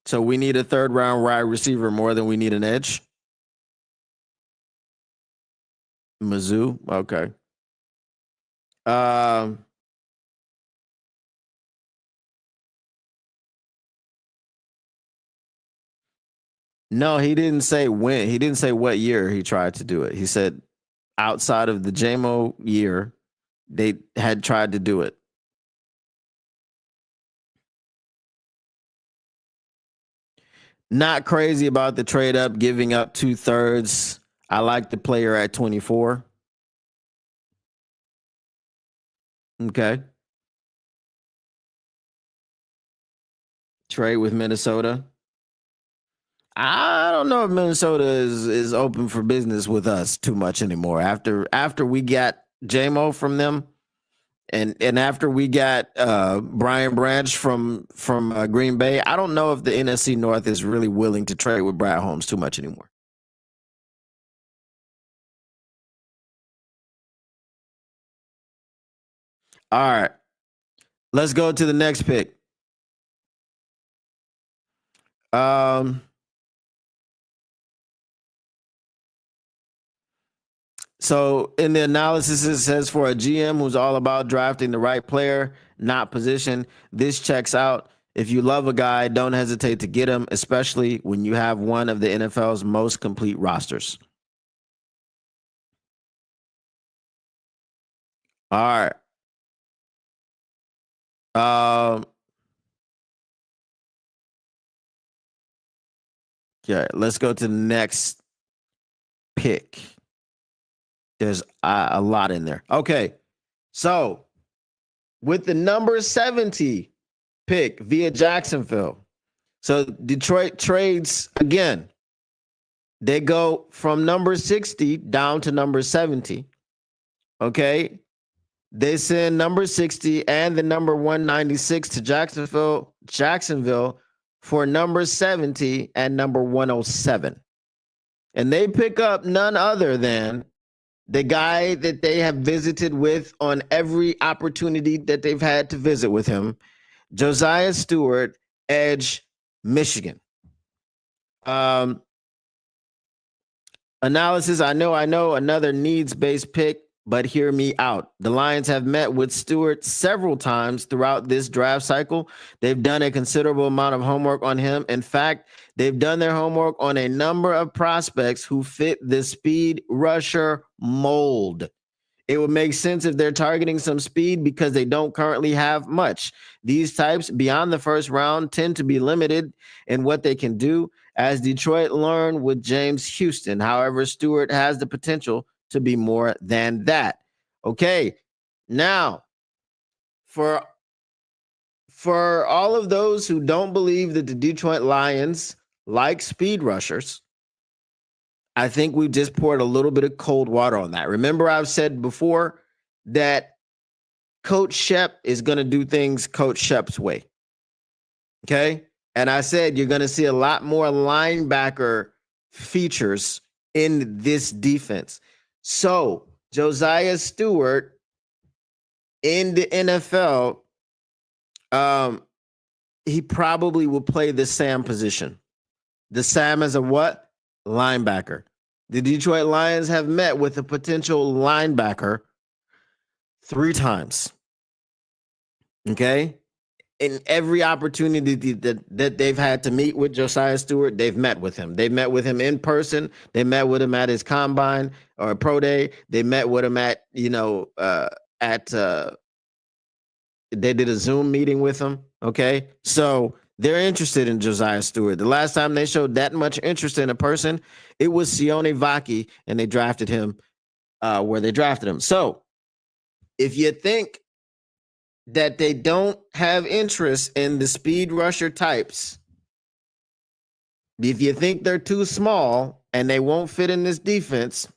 So we need a third round wide receiver more than we need an edge. Mizzou. Okay. No, he didn't say when. He didn't say what year he tried to do it. He said outside of the JMO year, they had tried to do it. Not crazy about the trade up, giving up 2/3. I like the player at 24. Okay. Trade with Minnesota. I don't know if Minnesota is open for business with us too much anymore. After we got JMO from them, and after we got Brian Branch from Green Bay, I don't know if the NFC North is really willing to trade with Brad Holmes too much anymore. All right, let's go to the next pick. So in the analysis, it says for a GM who's all about drafting the right player, not position, this checks out. If you love a guy, don't hesitate to get him, especially when you have one of the NFL's most complete rosters. All right. Yeah, let's go to the next pick. There's a lot in there. Okay. So with the number 70 pick via Jacksonville. So Detroit trades again. They go from number 60 down to number 70. Okay. They send number 60 and the number 196 to Jacksonville for number 70 and number 107. And they pick up none other than the guy that they have visited with on every opportunity that they've had to visit with him, Josiah Stewart, edge, Michigan. Analysis, I know, another needs-based pick, but hear me out. The Lions have met with Stewart several times throughout this draft cycle. They've done a considerable amount of homework on him. In fact, they've done their homework on a number of prospects who fit the speed rusher mold. It would make sense if they're targeting some speed because they don't currently have much. These types beyond the first round tend to be limited in what they can do, as Detroit learned with James Houston. However, Stewart has the potential to be more than that. Okay, now for all of those who don't believe that the Detroit Lions like speed rushers, I think we just poured a little bit of cold water on that. Remember, I've said before that Coach Shep is going to do things Coach Shep's way. Okay? And I said you're going to see a lot more linebacker features in this defense. So, Josiah Stewart in the NFL, he probably will play the Sam position. The Sam is a what? Linebacker. The Detroit Lions have met with a potential linebacker 3 times. Okay? In every opportunity that they've had to meet with Josiah Stewart, they've met with him. They met with him in person. They met with him at his combine or pro day. They met with him at, they did a Zoom meeting with him. Okay? So they're interested in Josiah Stewart. The last time they showed that much interest in a person, it was Sione Vaki, and they drafted him where they drafted him. So if you think that they don't have interest in the speed rusher types, if you think they're too small and they won't fit in this defense,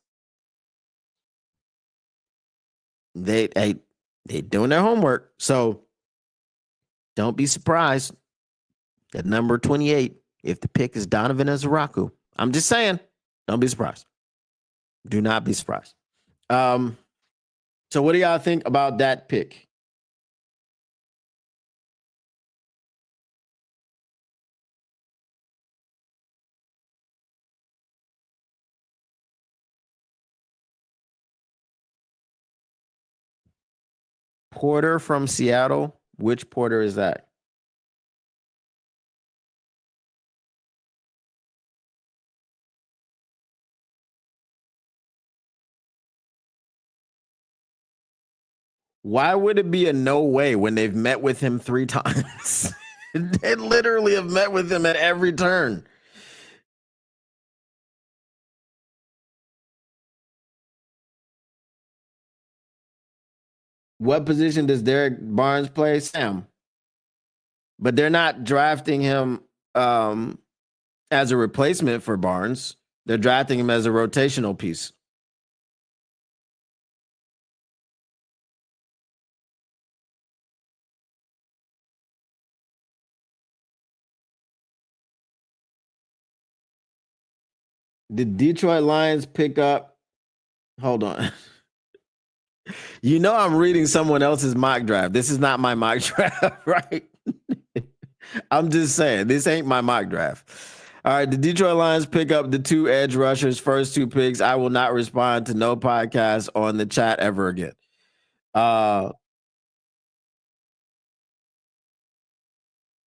they doing their homework. So don't be surprised at number 28 if the pick is Donovan Ezeraku. I'm just saying, don't be surprised. Do not be surprised. So what do y'all think about that pick? Porter from Seattle. Which Porter is that? Why would it be a no way when they've met with him 3 times? They literally have met with him at every turn. What position does Derek Barnes play? Sam. But they're not drafting him as a replacement for Barnes. They're drafting him as a rotational piece. The Detroit Lions pick up. Hold on. You know I'm reading someone else's mock draft. This is not my mock draft, right? I'm just saying, this ain't my mock draft. All right, the Detroit Lions pick up the 2 edge rushers, first 2 picks. I will not respond to no podcast on the chat ever again.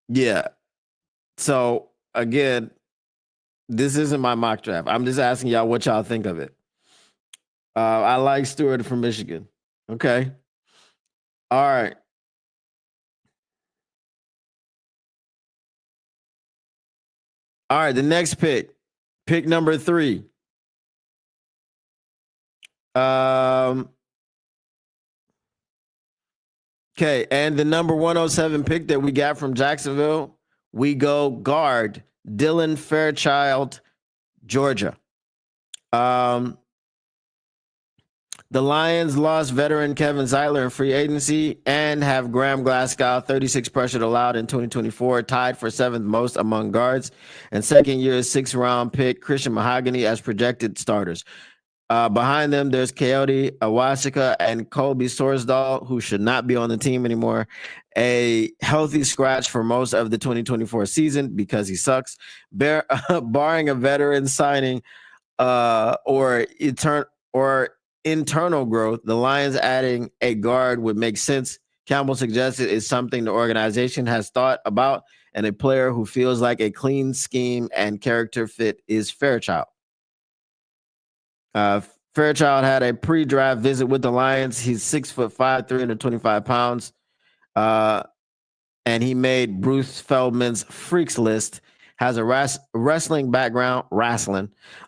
Yeah. So again, this isn't my mock draft. I'm just asking y'all what y'all think of it. I like Stewart from Michigan. Okay. All right. All right. The next pick number 3. Okay. And the number 107 pick that we got from Jacksonville, we go guard Dylan Fairchild, Georgia. The Lions lost veteran Kevin Zeitler in free agency and have Graham Glasgow, 36 pressure allowed in 2024, tied for 7th most among guards, and second-year 6th-round pick Christian Mahogany as projected starters. Behind them, there's Coyote Awasika and Colby Sorsdahl, who should not be on the team anymore. A healthy scratch for most of the 2024 season because he sucks. Barring a veteran signing or internal growth. The Lions adding a guard would make sense. Campbell suggested is something the organization has thought about, and a player who feels like a clean scheme and character fit is Fairchild. Fairchild had a pre-draft visit with the Lions. He's 6'5", 325 pounds. And he made Bruce Feldman's Freaks List. Has a wrestling background,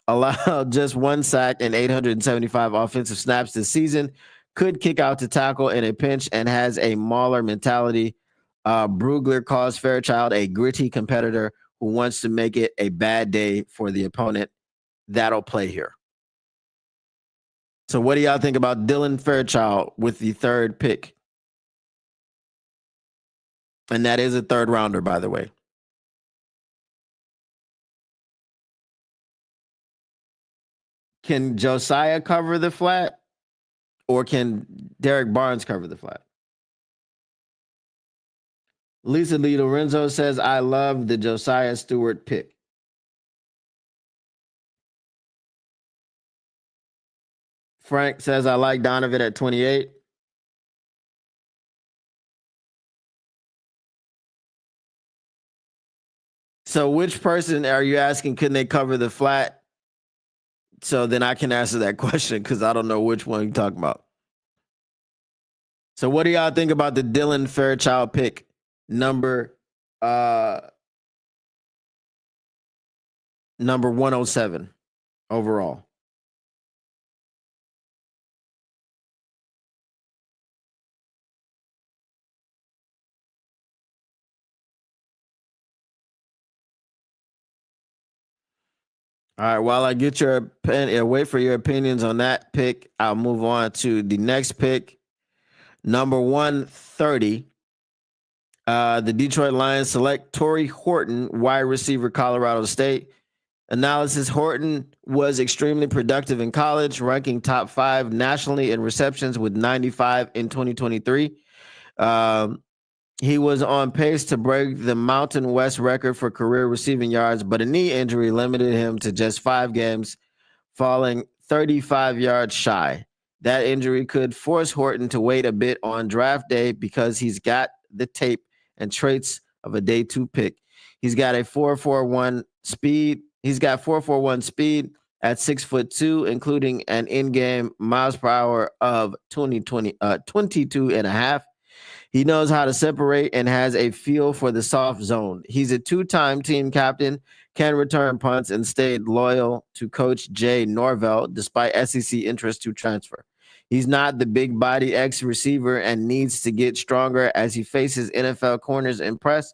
allowed just 1 sack and 875 offensive snaps this season. Could kick out to tackle in a pinch and has a mauler mentality. Brugler calls Fairchild a gritty competitor who wants to make it a bad day for the opponent. That'll play here. So what do y'all think about Dylan Fairchild with the 3rd pick? And that is a 3rd rounder, by the way. Can Josiah cover the flat, or can Derek Barnes cover the flat? Lisa Lee Lorenzo says, I love the Josiah Stewart pick. Frank says, I like Donovan at 28. So which person are you asking, can they cover the flat? So then I can answer that question because I don't know which one you're talking about. So what do y'all think about the Dylan Fairchild pick? Number 107 overall. All right, while I get your wait for your opinions on that pick, I'll move on to the next pick. Number 130. The Detroit Lions select Torrey Horton, wide receiver, Colorado State. Analysis: Horton was extremely productive in college, ranking top 5 nationally in receptions with 95 in 2023. He was on pace to break the Mountain West record for career receiving yards, but a knee injury limited him to just 5 games, falling 35 yards shy. That injury could force Horton to wait a bit on draft day because he's got the tape and traits of a day 2 pick. He's got a 4.41 speed. He's got 4.41 speed at 6'2", including an in-game miles per hour of 22 and a half. He knows how to separate and has a feel for the soft zone. He's a 2-time team captain, can return punts, and stayed loyal to Coach Jay Norvell despite SEC interest to transfer. He's not the big body X receiver and needs to get stronger as he faces NFL corners in press,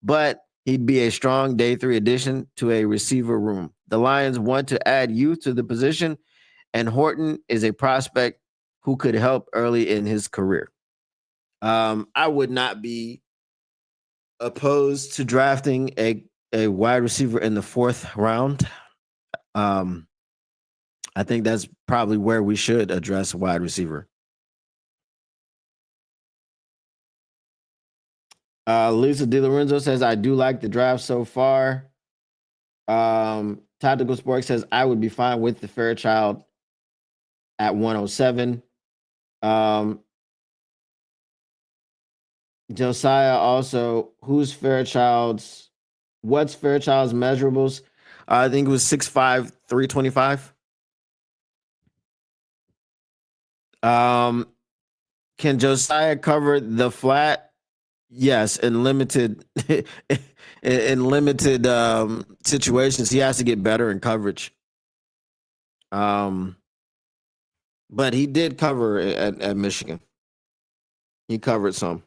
but he'd be a strong day 3 addition to a receiver room. The Lions want to add youth to the position, and Horton is a prospect who could help early in his career. I would not be opposed to drafting a wide receiver in the 4th round. I think that's probably where we should address a wide receiver. Lisa DiLorenzo says, I do like the draft so far. Tactical Sports says, I would be fine with the Fairchild at 107. Josiah also, what's Fairchild's measurables? I think it was 6'5", 325. Can Josiah cover the flat? Yes, in limited situations. He has to get better in coverage. But he did cover at Michigan. He covered some.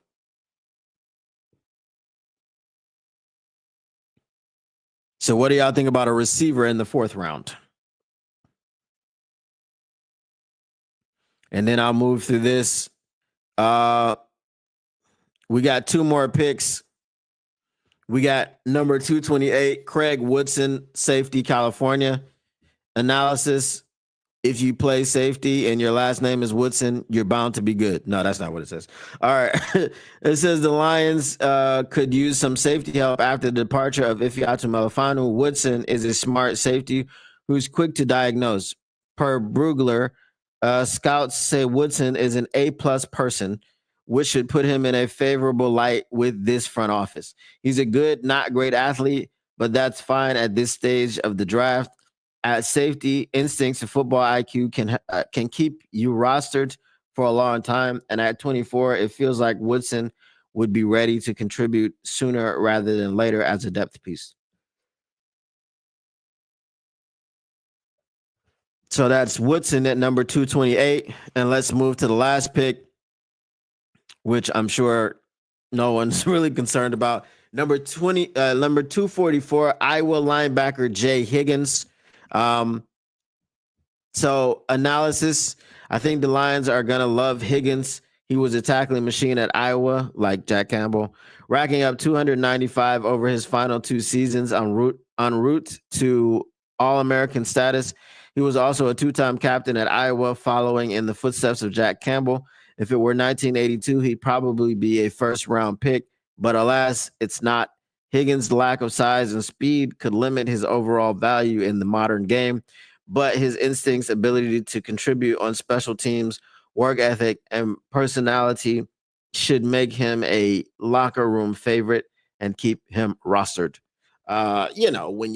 So what do y'all think about a receiver in the 4th round? And then I'll move through this. We got 2 more picks. We got number 228, Craig Woodson, safety, California. Analysis: if you play safety and your last name is Woodson, you're bound to be good. No, that's not what it says. All right. It says the Lions could use some safety help after the departure of Ifeatu Melifonwu. Woodson is a smart safety who's quick to diagnose. Per Brugler, Scouts say Woodson is an A+ person, which should put him in a favorable light with this front office. He's a good, not great athlete, but that's fine at this stage of the draft. At safety, instincts and football IQ can keep you rostered for a long time. And at 24, it feels like Woodson would be ready to contribute sooner rather than later as a depth piece. So that's Woodson at number 228. And let's move to the last pick, which I'm sure no one's really concerned about. Number 244, Iowa linebacker Jay Higgins. Um, so analysis, I think the Lions are gonna love Higgins. He was a tackling machine at Iowa, like Jack Campbell, racking up 295 over his final 2 seasons en route to All-American status. He was also a two-time captain at Iowa, following in the footsteps of Jack Campbell. If it were 1982, he'd probably be a first-round pick, but alas, it's not. Higgins' lack of size and speed could limit his overall value in the modern game, but his instincts, ability to contribute on special teams, work ethic, and personality should make him a locker room favorite and keep him rostered. When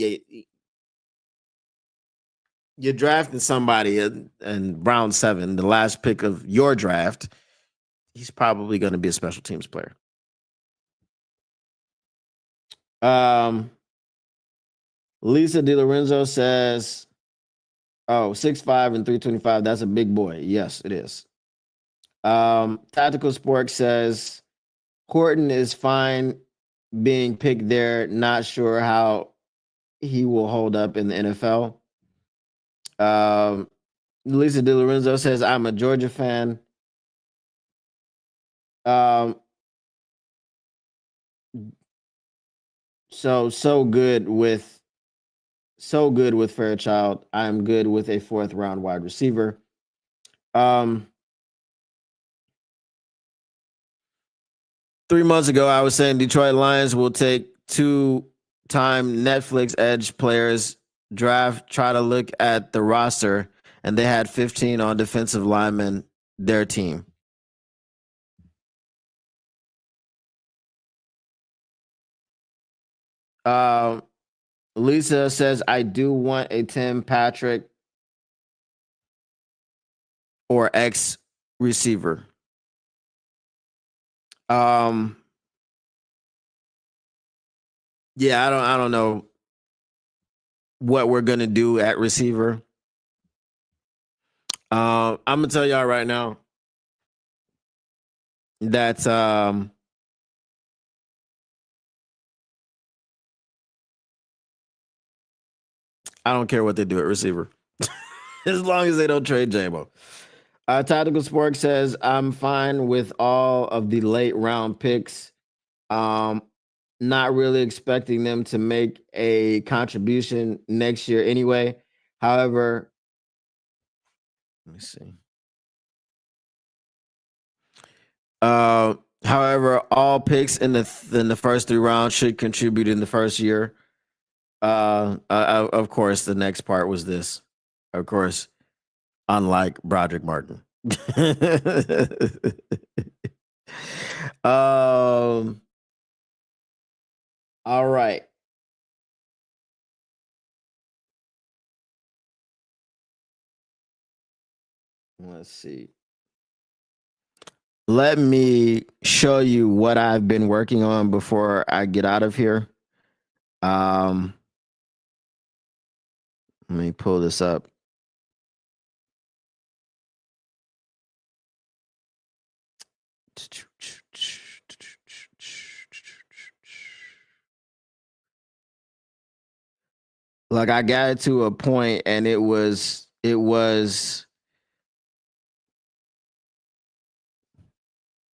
you're drafting somebody in round 7, the last pick of your draft, he's probably going to be a special teams player. Lisa DiLorenzo says, "Oh, 6'5" and 325. That's a big boy." Yes, it is. Tactical Spork says Horton is fine being picked there. Not sure how he will hold up in the NFL. Lisa DiLorenzo says, "I'm a Georgia fan." Um, so good with Fairchild. I'm good with a 4th-round wide receiver. 3 months ago, I was saying Detroit Lions will take 2-time Netflix edge players draft, try to look at the roster, and they had 15 on defensive linemen, their team. Lisa says, "I do want a Tim Patrick or X receiver." Yeah, I don't know what we're gonna do at receiver. I'm gonna tell y'all right now that I don't care what they do at receiver, as long as they don't trade Jamo. Tactical Spork says, "I'm fine with all of the late round picks. Um, Not really expecting them to make a contribution next year anyway. However, let me see. However, all picks in the first 3 rounds should contribute in the first year." Of course, the next part was this. Of course, unlike Broderick Martin. um. All right. Let's see. Let me show you what I've been working on before I get out of here. Um, Let me pull this up. Like, I got it to a point and it was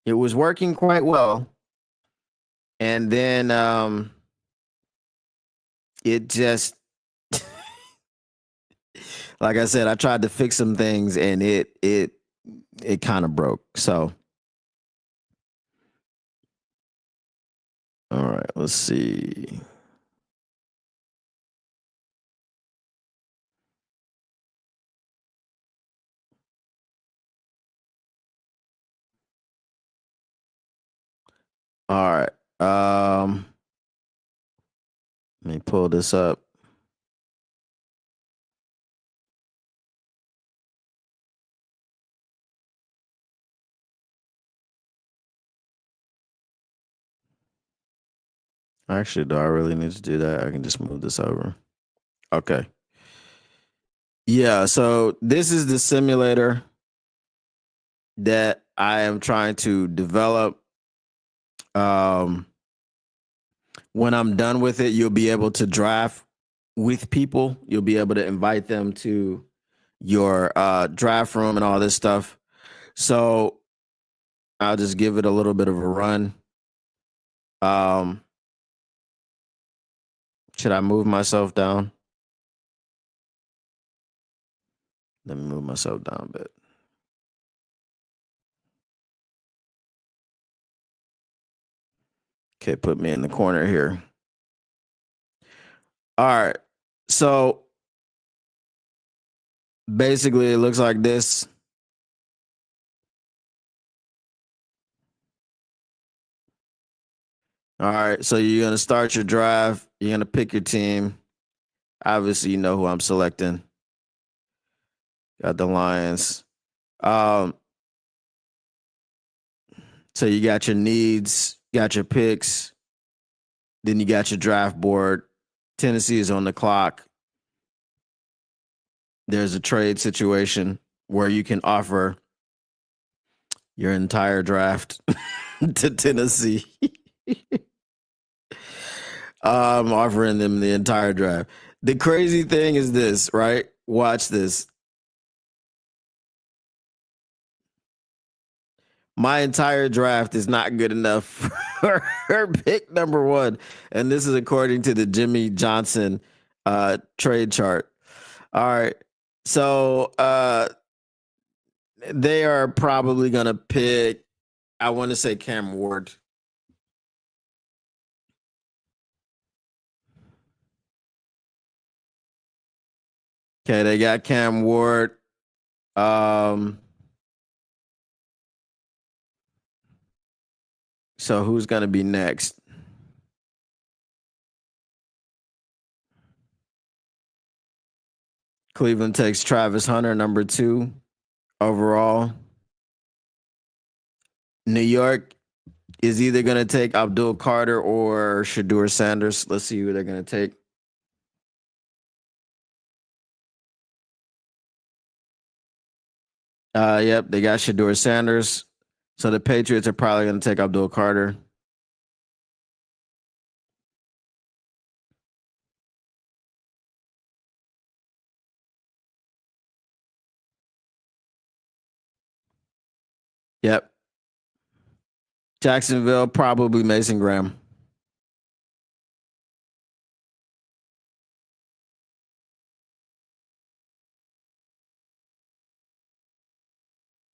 working quite well. And then it just like I said, I tried to fix some things and it kind of broke. So all right, let's see. All right. Let me pull this up. Actually, do I really need to do that? I can just move this over. Okay. Yeah, so this is the simulator that I am trying to develop. Um, when I'm done with it, you'll be able to draft with people. You'll be able to invite them to your draft room and all this stuff. So I'll just give it a little bit of a run. Um, should I move myself down? Let me move myself down a bit. Okay, put me in the corner here. All right. So basically, it looks like this. All right. So you're going to start your drive. You're going to pick your team. Obviously, you know who I'm selecting. Got the Lions. Um, so you got your needs, got your picks, then you got your draft board. Tennessee is on the clock. There's a trade situation where you can offer your entire draft to Tennessee. Offering them the entire draft. The crazy thing is this, right? Watch this. My entire draft is not good enough for her pick number one. And this is according to the Jimmy Johnson trade chart. All right. So they are probably gonna pick, I want to say Cam Ward. Okay, they got Cam Ward. Um so who's gonna be next? Cleveland takes Travis Hunter, number 2 overall. New York is either going to take Abdul Carter or Shadur Sanders. Let's see who they're going to take. Yep, they got Shadur Sanders. So the Patriots are probably going to take Abdul Carter. Yep. Jacksonville, probably Mason Graham.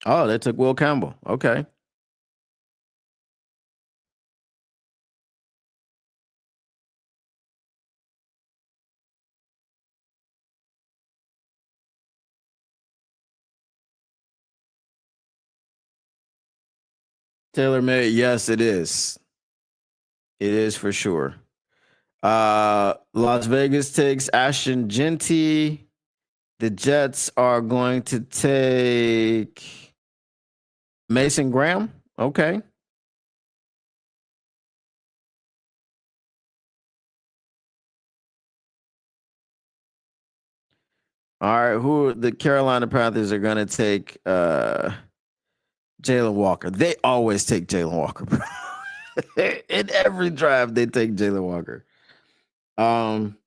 Oh, they took Will Campbell. Okay. Taylor May, yes, it is. It is for sure. Las Vegas takes Ashton Genty. The Jets are going to take Mason Graham. Okay. All right, who the Carolina Panthers are going to take Jalen Walker. They always take Jalen Walker, bro. In every drive, they take Jalen Walker. Um,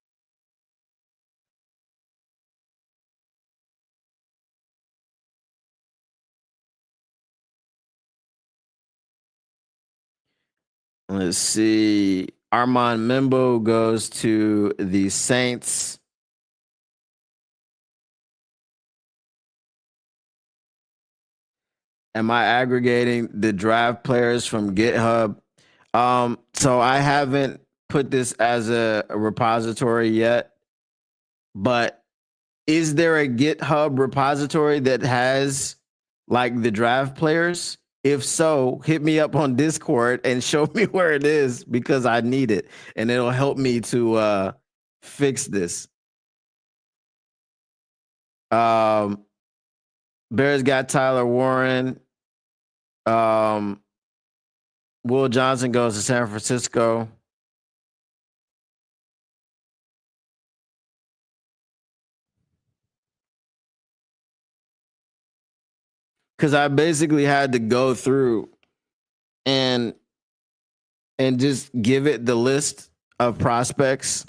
let's see. Armand Membo goes to the Saints. Am I aggregating the draft players from GitHub? So I haven't put this as a repository yet, but is there a GitHub repository that has like the draft players? If so, hit me up on Discord and show me where it is because I need it and it'll help me to fix this. Um, Bears got Tyler Warren. Um, Will Johnson goes to San Francisco. Because I basically had to go through and just give it the list of prospects.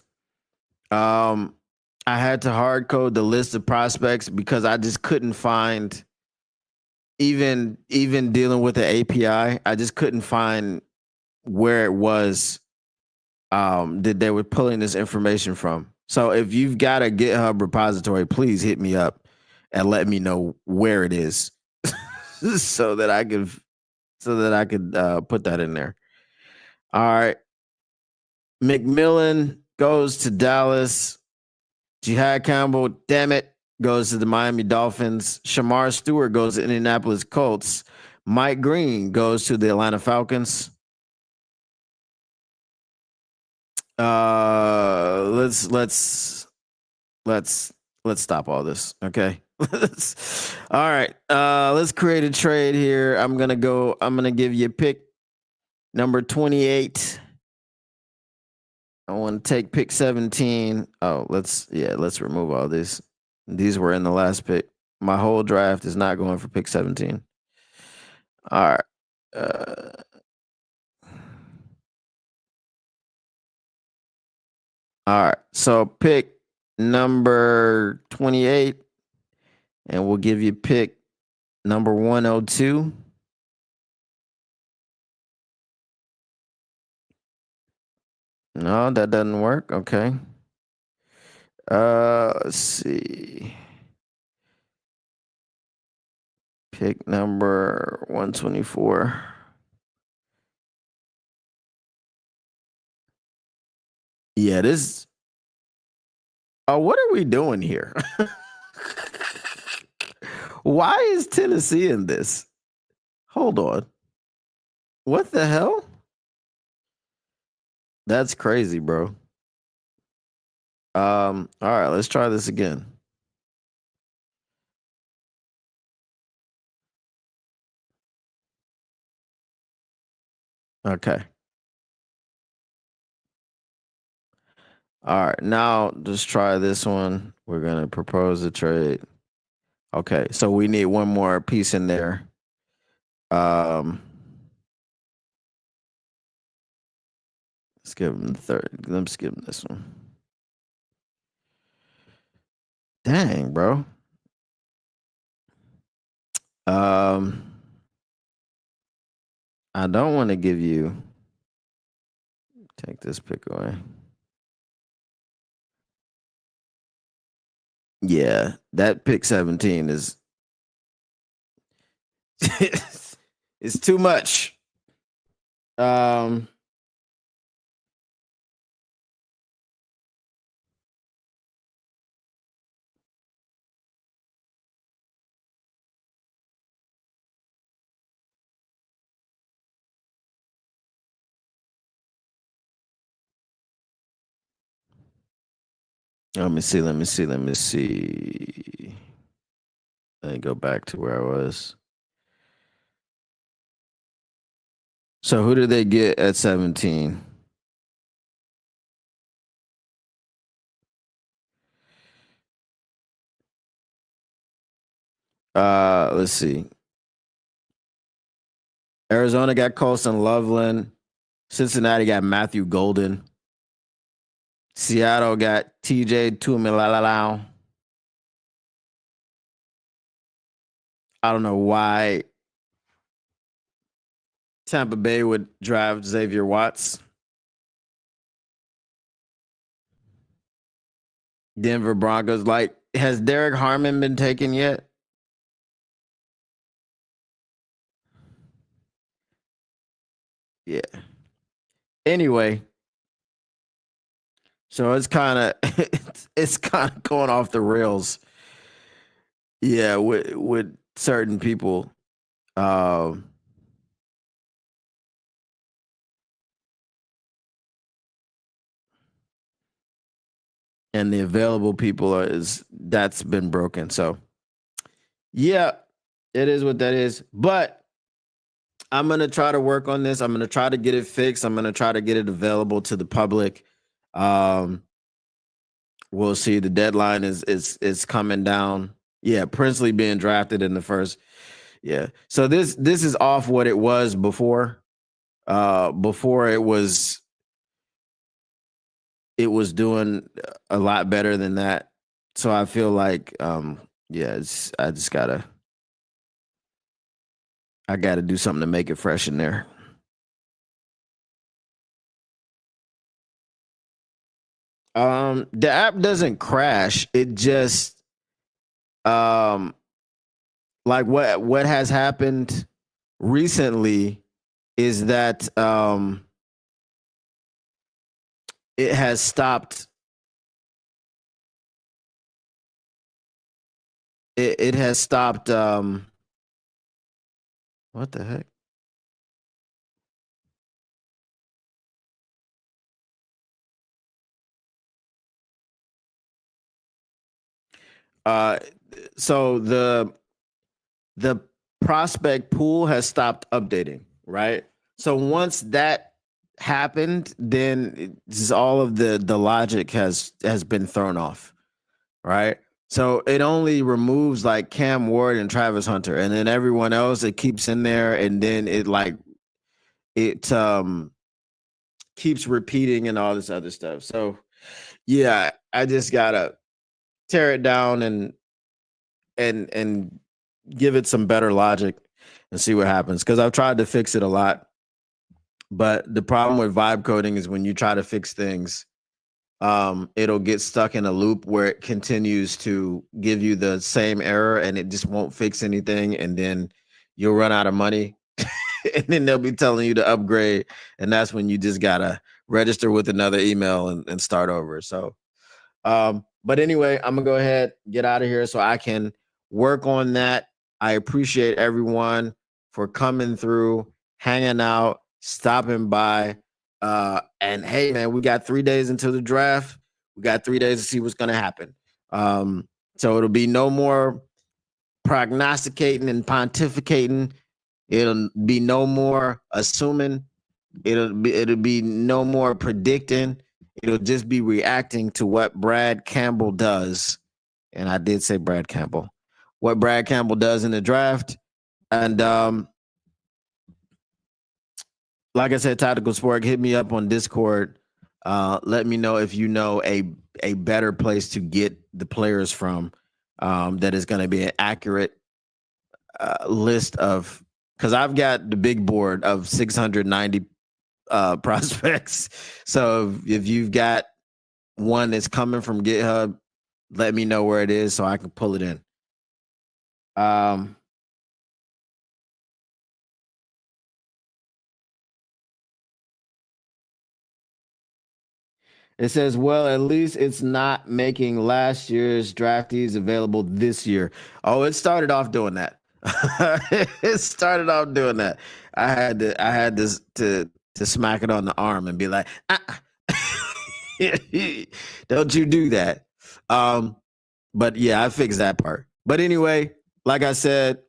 Um, I had to hard code the list of prospects because I just couldn't find even dealing with the API. I just couldn't find where it was that they were pulling this information from. So if you've got a GitHub repository, please hit me up and let me know where it is so that I could put that in there. All right. McMillan goes to Dallas. Jihad Campbell, damn it, goes to the Miami Dolphins. Shamar Stewart goes to Indianapolis Colts. Mike Green goes to the Atlanta Falcons. Let's stop all this. Okay. All right. Let's create a trade here. I'm gonna give you a pick number 28. I want to take pick 17. Oh, let's remove all these. These were in the last pick. My whole draft is not going for pick 17. All right. All right. So pick number 28, and we'll give you pick number 102. No, that doesn't work. Okay. Let's see. Pick number 124. Yeah, this. Oh, what are we doing here? Why is Tennessee in this? Hold on. What the hell? That's crazy, bro. All right, let's try this again. Okay. All right, now just try this one. We're gonna propose a trade. Okay, so we need one more piece in there. Let's give him the third. Let's give him this one. Dang, bro. I don't want to give you. Take this pick away. Yeah, that pick 17 is it's too much. Let me see. Let me go back to where I was. So who did they get at 17? Let's see. Arizona got Colston Loveland. Cincinnati got Matthew Golden. Seattle got TJ Tuimoloau. I don't know why Tampa Bay would draft Xavier Watts. Denver Broncos. Like, has Derek Harmon been taken yet? Yeah. Anyway, so it's kind of it's kind of going off the rails. Yeah, with certain people. Um, and the available people that's been broken. So yeah, it is what that is. But I'm gonna try to work on this. I'm gonna try to get it fixed. I'm gonna try to get it available to the public. Um, we'll see. The deadline is coming down. Yeah, Princely being drafted in the first. Yeah. So this is off what it was before. Before it was doing a lot better than that. So I feel like yeah, I gotta do something to make it fresh in there. The app doesn't crash. It just um like what has happened recently is that it has stopped it has stopped what the heck? Uh so the prospect pool has stopped updating, right? So once that happened, then all of the logic has been thrown off, right? So it only removes like Cam Ward and Travis Hunter, and then everyone else it keeps in there, and then it keeps repeating and all this other stuff. So yeah, I just gotta tear it down and give it some better logic and see what happens. Because I've tried to fix it a lot, but the problem with vibe coding is when you try to fix things, it'll get stuck in a loop where it continues to give you the same error and it just won't fix anything, and then you'll run out of money. And then they'll be telling you to upgrade, and that's when you just gotta register with another email and start over. So but anyway, I'm gonna go ahead, get out of here so I can work on that. I appreciate everyone for coming through, hanging out, stopping by. And hey, man, we got 3 days until the draft. We got 3 days to see what's gonna happen. So it'll be no more prognosticating and pontificating. It'll be no more assuming. It'll be no more predicting. It'll just be reacting to what Brad Campbell does. And I did say Brad Campbell. What Brad Campbell does in the draft. And like I said, Tactical Sport, hit me up on Discord. Let me know if you know a better place to get the players from that is going to be an accurate list of, because I've got the big board of 690 prospects. So if you've got one that's coming from GitHub, let me know where it is so I can pull it in. It says, well, at least it's not making last year's draftees available this year. Oh, it started off doing that. It started off doing that. I had to smack it on the arm and be like, don't you do that. But yeah, I fixed that part. But anyway, like I said,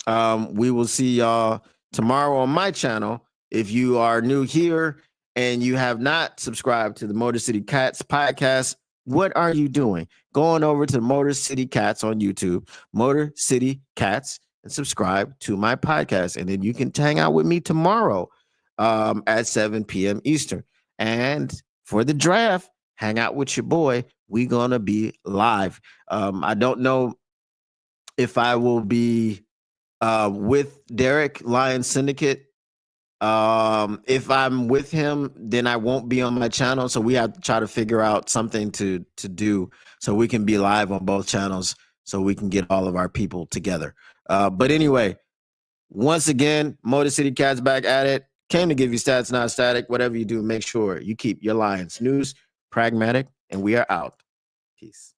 we will see y'all tomorrow on my channel. If you are new here and you have not subscribed to the Motor City Cats podcast, what are you doing? Going over to Motor City Cats on YouTube, Motor City Cats, and subscribe to my podcast. And then you can hang out with me tomorrow at 7 p.m. Eastern. And for the draft, hang out with your boy. We gonna be live. I don't know if I will be with Derek Lion Syndicate. If I'm with him, then I won't be on my channel. So we have to try to figure out something to do so we can be live on both channels so we can get all of our people together. But anyway, once again, Motor City Cats back at it. Came to give you stats, not static. Whatever you do, make sure you keep your Lions news pragmatic, and we are out. Peace.